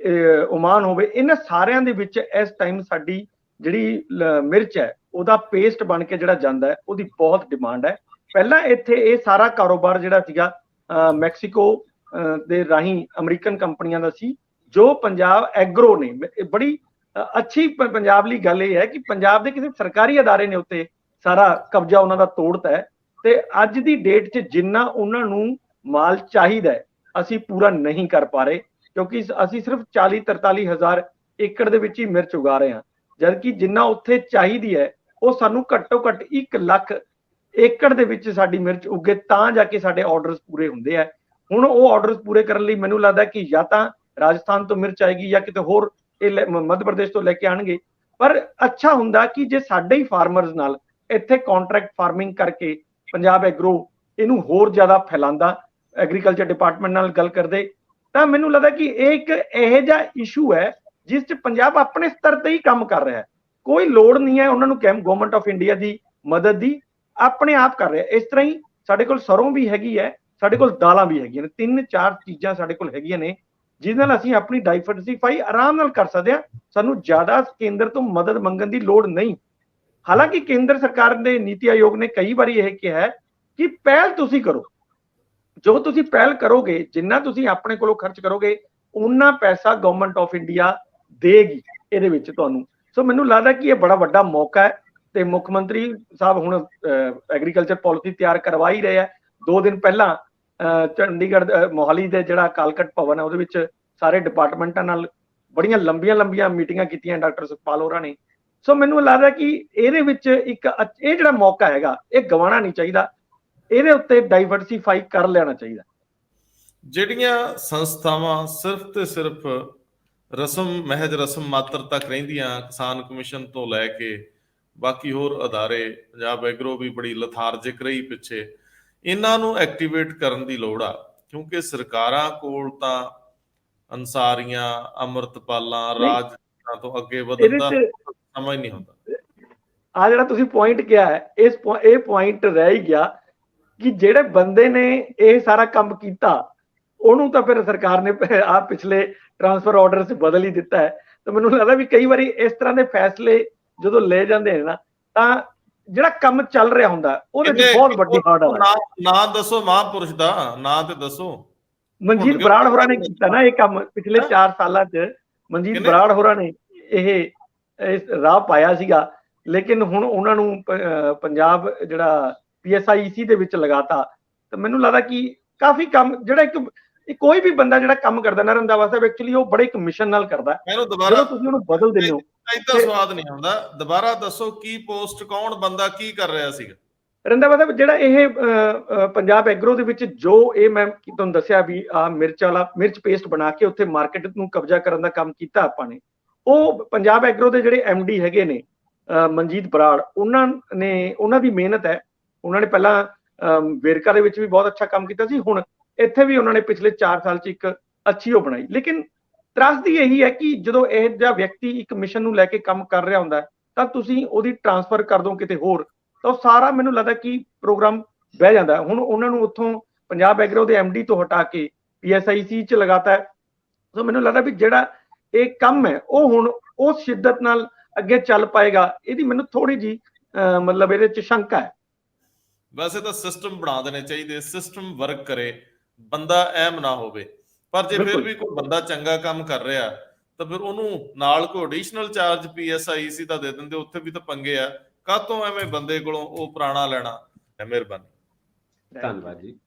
ਓਮਾਨ ਹੋਵੇ, ਇਹਨਾਂ ਸਾਰਿਆਂ ਦੇ ਵਿੱਚ ਇਸ ਟਾਈਮ ਸਾਡੀ ਜਿਹੜੀ ਮਿਰਚ ਹੈ ਉਹਦਾ ਪੇਸਟ ਬਣ ਕੇ ਜਿਹੜਾ ਜਾਂਦਾ ਹੈ, ਉਹਦੀ ਬਹੁਤ ਡਿਮਾਂਡ ਹੈ। ਪਹਿਲਾਂ ਇੱਥੇ ਇਹ ਸਾਰਾ ਕਾਰੋਬਾਰ ਜਿਹੜਾ ਸੀਗਾ ਮੈਕਸੀਕੋ ਦੇ ਰਾਹੀਂ ਅਮਰੀਕਨ ਕੰਪਨੀਆਂ ਦਾ ਸੀ, ਜੋ ਪੰਜਾਬ ਐਗਰੋ ਨੇ, ਬੜੀ ਅੱਛੀ ਪੰਜਾਬ ਲਈ ਗੱਲ ਇਹ ਹੈ ਕਿ ਪੰਜਾਬ ਦੇ ਕਿਸੇ ਸਰਕਾਰੀ ਅਦਾਰੇ ਨੇ ਉੱਤੇ ਸਾਰਾ ਕਬਜ਼ਾ ਉਹਨਾਂ ਦਾ ਤੋੜਤਾ ਹੈ। ਤੇ ਅੱਜ ਦੀ ਡੇਟ 'ਚ ਜਿੰਨਾ ਉਹਨਾਂ ਨੂੰ ਮਾਲ ਚਾਹੀਦਾ ਹੈ ਅਸੀਂ ਪੂਰਾ ਨਹੀਂ ਕਰ ਪਾ ਰਹੇ, ਕਿਉਂਕਿ ਅਸੀਂ ਸਿਰਫ 40-43 ਹਜ਼ਾਰ ਏਕੜ ਦੇ ਵਿੱਚ ਹੀ ਮਿਰਚ ਉਗਾ ਰਹੇ ਹਾਂ, ਜਦਕਿ ਜਿੰਨਾ ਉੱਥੇ ਚਾਹੀਦੀ ਹੈ ਉਹ ਸਾਨੂੰ ਘੱਟੋ ਘੱਟ 1 ਲੱਖ ਏਕੜ ਦੇ ਵਿੱਚ ਸਾਡੀ ਮਿਰਚ ਉੱਗੇ ਤਾਂ ਜਾ ਕੇ ਸਾਡੇ ਆਰਡਰਸ ਪੂਰੇ ਹੁੰਦੇ ਆ। ਹੁਣ ਉਹ ਆਰਡਰਸ ਪੂਰੇ ਕਰਨ ਲਈ ਮੈਨੂੰ ਲੱਗਦਾ ਕਿ ਜਾਂ ਤਾਂ ਰਾਜਸਥਾਨ ਤੋਂ ਮਿਰਚ ਆਏਗੀ ਜਾਂ ਕਿਤੇ ਹੋਰ ਇਹ ਮੱਧ ਪ੍ਰਦੇਸ਼ ਤੋਂ ਲੈ ਕੇ ਆਣਗੇ। ਪਰ ਅੱਛਾ ਹੁੰਦਾ ਕਿ ਜੇ ਸਾਡੇ ਹੀ ਫਾਰਮਰਸ ਨਾਲ ਇੱਥੇ ਕੰਟਰੈਕਟ ਫਾਰਮਿੰਗ ਕਰਕੇ ਪੰਜਾਬ ਐਗਰੋ ਇਹਨੂੰ ਹੋਰ ਜ਼ਿਆਦਾ ਫੈਲਾਉਂਦਾ, ਐਗਰੀਕਲਚਰ ਡਿਪਾਰਟਮੈਂਟ ਨਾਲ ਗੱਲ ਕਰਦੇ, ਤਾਂ ਮੈਨੂੰ ਲੱਗਦਾ ਕਿ ਇਹ ਇੱਕ ਇਹੋ ਜਿਹਾ ਇਸ਼ੂ ਹੈ ਜਿਸ 'ਚ ਪੰਜਾਬ ਆਪਣੇ ਸਤਰ ਤੇ ਹੀ ਕੰਮ ਕਰ ਰਿਹਾ ਹੈ। ਕੋਈ ਲੋੜ ਨਹੀਂ ਹੈ ਉਹਨਾਂ ਨੂੰ ਗਵਰਨਮੈਂਟ ਆਫ ਇੰਡੀਆ ਦੀ ਮਦਦ ਦੀ, ਆਪਣੇ ਆਪ ਕਰ ਰਿਹਾ। ਇਸ ਤਰ੍ਹਾਂ ਹੀ ਸਾਡੇ ਕੋਲ ਸਰੋਂ ਵੀ ਹੈਗੀ ਹੈ, ਸਾਡੇ ਕੋਲ ਦਾਲਾਂ ਵੀ ਹੈਗੀਆਂ ਨੇ, 3-4 ਚੀਜ਼ਾਂ ਸਾਡੇ ਕੋਲ ਹੈਗੀਆਂ ਨੇ ਜਿਸ ਨਾਲ ਅਸੀਂ ਆਪਣੀ ਡਾਈਵਰਸਿਫਾਈ ਆਰਾਮ ਨਾਲ ਕਰ ਸਕਦੇ ਹਾਂ। ਸਾਨੂੰ ਜ਼ਿਆਦਾ ਕੇਂਦਰ ਤੋਂ ਮਦਦ ਮੰਗਣ ਦੀ ਲੋੜ ਨਹੀਂ। ਹਾਲਾਂਕਿ ਕੇਂਦਰ ਸਰਕਾਰ ਦੇ ਨੀਤੀ ਆਯੋਗ ਨੇ ਕਈ ਵਾਰੀ ਇਹ ਕਿਹਾ ਹੈ ਕਿ ਪਹਿਲ ਤੁਸੀਂ ਕਰੋ, ਜੋ ਤੁਸੀਂ ਪਹਿਲ ਕਰੋਗੇ, ਜਿੰਨਾ ਤੁਸੀਂ ਆਪਣੇ ਕੋਲੋਂ ਖਰਚ ਕਰੋਗੇ, ਉਨਾ ਪੈਸਾ ਗਵਰਨਮੈਂਟ ਆਫ ਇੰਡੀਆ ਦੇਗੀ ਇਹਦੇ ਵਿੱਚ ਤੁਹਾਨੂੰ। ਸੋ ਮੈਨੂੰ ਲੱਗਦਾ ਕਿ ਇਹ ਬੜਾ ਵੱਡਾ ਮੌਕਾ ਹੈ ਤੇ ਮੁੱਖ ਮੰਤਰੀ ਸਾਹਿਬ ਹੁਣ ਐਗਰੀਕਲਚਰ ਪਾਲਿਸੀ ਤਿਆਰ ਕਰਵਾ ਹੀ ਰਹੇ ਆ। 2 ਦਿਨ ਪਹਿਲਾਂ ਚੰਡੀਗੜ੍ਹ ਮੋਹਾਲੀ ਦੇ ਜਿਹੜਾ ਕਾਲਕਟ ਭਵਨ ਹੈ ਉਹਦੇ ਵਿੱਚ ਸਾਰੇ ਡਿਪਾਰਟਮੈਂਟਾਂ ਨਾਲ ਬੜੀਆਂ ਲੰਬੀਆਂ ਮੀਟਿੰਗਾਂ ਕੀਤੀਆਂ ਡਾਕਟਰ ਸੁਖਪਾਲ ਹੋਰਾਂ ਨੇ। ਸੋ ਮੈਨੂੰ ਲੱਗਦਾ ਕਿ ਇਹਦੇ ਵਿੱਚ ਇਹ ਜਿਹੜਾ ਮੌਕਾ ਹੈਗਾ ਇਹ ਗਵਾਉਣਾ ਨਹੀਂ ਚਾਹੀਦਾ, ਇਹਦੇ ਉੱਤੇ ਡਾਈਵਰਸਿਫਾਈ ਕਰ ਲੈਣਾ ਚਾਹੀਦਾ। ਜਿਹੜੀਆਂ ਸੰਸਥਾਵਾਂ ਸਿਰਫ ਤੇ ਸਿਰਫ ਮਹਿਜ ਰਸਮ ਮਾਤਰ ਤੱਕ ਰਹਿੰਦੀਆਂ, ਕਿਸਾਨ ਕਮਿਸ਼ਨ ਤੋਂ ਲੈ ਕੇ ਬਾਕੀ ਹੋਰ ਅਦਾਰੇ, ਪੰਜਾਬ ਐਗਰੋ ਵੀ ਬੜੀ ਲਥਾਰਜਿਕ ਰਹੀ ਪਿੱਛੇ, ਇਹਨਾਂ ਨੂੰ ਐਕਟੀਵੇਟ ਕਰਨ ਦੀ ਲੋੜ ਆ, ਕਿਉਂਕਿ ਸਰਕਾਰਾਂ ਕੋਲ ਤਾਂ ਅਨਸਾਰੀਆਂ, ਅੰਮ੍ਰਿਤਪਾਲਾਂ, ਰਾਜ ਤੋਂ ਅੱਗੇ ਵਧਣ ਦਾ ਸਮਾਂ ਹੀ ਨਹੀਂ ਹੁੰਦਾ। ਆ ਜਿਹੜਾ ਤੁਸੀਂ ਪੁਆਇੰਟ ਕਿਹਾ ਹੈ, ਇਹ ਪੁਆਇੰਟ ਰਹਿ ਹੀ ਗਿਆ ਕਿ ਜਿਹੜੇ ਬੰਦੇ ਨੇ ਇਹ ਸਾਰਾ ਕੰਮ ਕੀਤਾ ਉਹਨੂੰ ਤਾਂ ਫਿਰ ਸਰਕਾਰ ਨੇ ਆ ਪਿਛਲੇ ਟ੍ਰਾਂਸਫਰ ਆਰਡਰ 'ਚ ਬਦਲ ਹੀ ਦਿੱਤਾ ਹੈ। ਤਾਂ ਮੈਨੂੰ ਲੱਗਦਾ ਵੀ ਕਈ ਵਾਰੀ ਇਸ ਤਰ੍ਹਾਂ ਦੇ ਫੈਸਲੇ ਜਦੋਂ ਲਏ ਜਾਂਦੇ ਨੇ ਨਾ, ਤਾਂ ਜਿਹੜਾ ਕੰਮ ਚੱਲ ਰਿਹਾ ਹੁੰਦਾ ਉਹਦੇ ਵਿੱਚ ਬਹੁਤ ਵੱਡੀ ਹਰਡਲ ਹੈ। ਨਾ ਦੱਸੋ ਮਹਾਂਪੁਰਸ਼ ਦਾ ਨਾਂ ਤੇ ਦੱਸੋ। ਮਨਜੀਤ ਬਰਾੜ ਹੋਰਾਂ ਨੇ ਕੀਤਾ ਨਾ ਇਹ ਕੰਮ ਪਿਛਲੇ 4 ਸਾਲਾਂ 'ਚ। ਮਨਜੀਤ ਬਰਾੜ ਹੋਰਾਂ ਨੇ ਇਹ ਰਾਹ ਪਾਇਆ ਸੀਗਾ, ਲੇਕਿਨ ਹੁਣ ਉਹਨਾਂ ਨੂੰ ਪੰਜਾਬ ਜਿਹੜਾ PSIEC ਦੇ ਵਿੱਚ ਲਗਾਤਾ। ਤਾਂ ਮੈਨੂੰ ਲੱਗਦਾ ਕਿ ਕਾਫੀ ਕੰਮ ਜਿਹੜਾ ਕੋਈ ਵੀ ਬੰਦਾ ਜਿਹੜਾ ਕੰਮ ਕਰਦਾ ਨਾ ਰੰਧਾਵਾ ਸਾਹਿਬ, ਐਕਚੁਅਲੀ ਉਹ ਬੜੇ ਇੱਕ ਮਿਸ਼ਨ ਨਾਲ ਕਰਦਾ। ਜਦੋਂ ਤੁਸੀਂ ਉਹਨੂੰ ਬਦਲ ਦਿੰਦੇ ਹੋ ਇਦਾਂ ਸਵਾਦ ਨਹੀਂ ਆਉਂਦਾ। ਦੁਬਾਰਾ ਦੱਸੋ ਕੀ ਪੋਸਟ, ਕੌਣ ਬੰਦਾ ਕੀ ਕਰ ਰਿਹਾ ਸੀਗਾ? ਰੰਧਾਵਾ ਸਾਹਿਬ ਜਿਹੜਾ ਇਹ ਪੰਜਾਬ ਐਗਰੋ ਦੇ ਵਿੱਚ ਜੋ ਇਹ ਮੈਂ ਤੁਹਾਨੂੰ ਦੱਸਿਆ ਵੀ ਆ ਮਿਰਚ ਪੇਸਟ ਬਣਾ ਕੇ ਉੱਥੇ ਮਾਰਕੀਟ ਨੂੰ ਕਬਜ਼ਾ ਕਰਨ ਦਾ ਕੰਮ ਕੀਤਾ ਆਪਾਂ ਨੇ, ਉਹ ਪੰਜਾਬ ਐਗਰੋ ਦੇ ਜਿਹੜੇ MD ਹੈਗੇ ਨੇ ਮਨਜੀਤ ਬਰਾੜ, ਉਹਨਾਂ ਦੀ ਮਿਹਨਤ ਹੈ। ਉਹਨਾਂ ਨੇ ਪਹਿਲਾਂ ਵੇਰਕਾ ਦੇ ਵਿੱਚ ਵੀ ਬਹੁਤ ਅੱਛਾ ਕੰਮ ਕੀਤਾ ਸੀ, ਹੁਣ ਇੱਥੇ ਵੀ ਉਹਨਾਂ ਨੇ ਪਿਛਲੇ 4 ਸਾਲ 'ਚ ਇੱਕ ਅੱਛੀ ਉਹ ਬਣਾਈ। ਲੇਕਿਨ ਤਰਾਸਦੀ ਇਹੀ ਹੈ ਕਿ ਜਦੋਂ ਇਹ ਜਿਹਾ ਵਿਅਕਤੀ ਇੱਕ ਮਿਸ਼ਨ ਨੂੰ ਲੈ ਕੇ ਕੰਮ ਕਰ ਰਿਹਾ ਹੁੰਦਾ ਤਾਂ ਤੁਸੀਂ ਉਹਦੀ ਟ੍ਰਾਂਸਫਰ ਕਰ ਦੋ ਕਿਤੇ ਹੋਰ, ਤਾਂ ਉਹ ਸਾਰਾ ਮੈਨੂੰ ਲੱਗਦਾ ਕਿ ਪ੍ਰੋਗਰਾਮ ਬਹਿ ਜਾਂਦਾ। ਹੁਣ ਉਹਨਾਂ ਨੂੰ ਉੱਥੋਂ ਪੰਜਾਬ ਐਗਰੋ ਦੇ MD ਤੋਂ ਹਟਾ ਕੇ PSIEC 'ਚ ਲਗਾਤਾ ਹੈ। ਸੋ ਮੈਨੂੰ ਲੱਗਦਾ ਵੀ ਜਿਹੜਾ ਇਹ ਕੰਮ ਹੈ ਉਹ ਹੁਣ ਉਸ ਸ਼ਿੱਦਤ ਨਾਲ ਅੱਗੇ ਚੱਲ ਪਾਏਗਾ, ਇਹਦੀ ਮੈਨੂੰ ਥੋੜੀ ਜੀ ਮਤਲਬ ਇਹਦੇ 'ਚ ਸ਼ੰਕਾ ਹੈ। ਵੈਸੇ ਤਾਂ ਸਿਸਟਮ ਬਣਾ ਦੇਣੇ ਚਾਹੀਦੇ, ਸਿਸਟਮ ਵਰਕ ਕਰੇ, ਬੰਦਾ ਅਹਿਮ ਨਾ ਹੋਵੇ। ਪਰ ਜੇ ਫਿਰ ਵੀ ਕੋਈ ਬੰਦਾ ਚੰਗਾ ਕੰਮ ਕਰ ਰਿਹਾ ਤਾਂ ਫਿਰ ਉਹਨੂੰ ਨਾਲ ਕੋਈ ਐਡੀਸ਼ਨਲ ਚਾਰਜ PSIEC ਦਾ ਦੇ ਦਿੰਦੇ, ਉੱਥੇ ਵੀ ਤਾਂ ਪੰਗੇ ਆ। ਕਾਹਤੋਂ ਐਵੇਂ ਬੰਦੇ ਕੋਲੋਂ ਉਹ ਪੁਰਾਣਾ ਲੈਣਾ? ਮਿਹਰਬਾਨੀ, ਧੰਨਵਾਦ ਜੀ।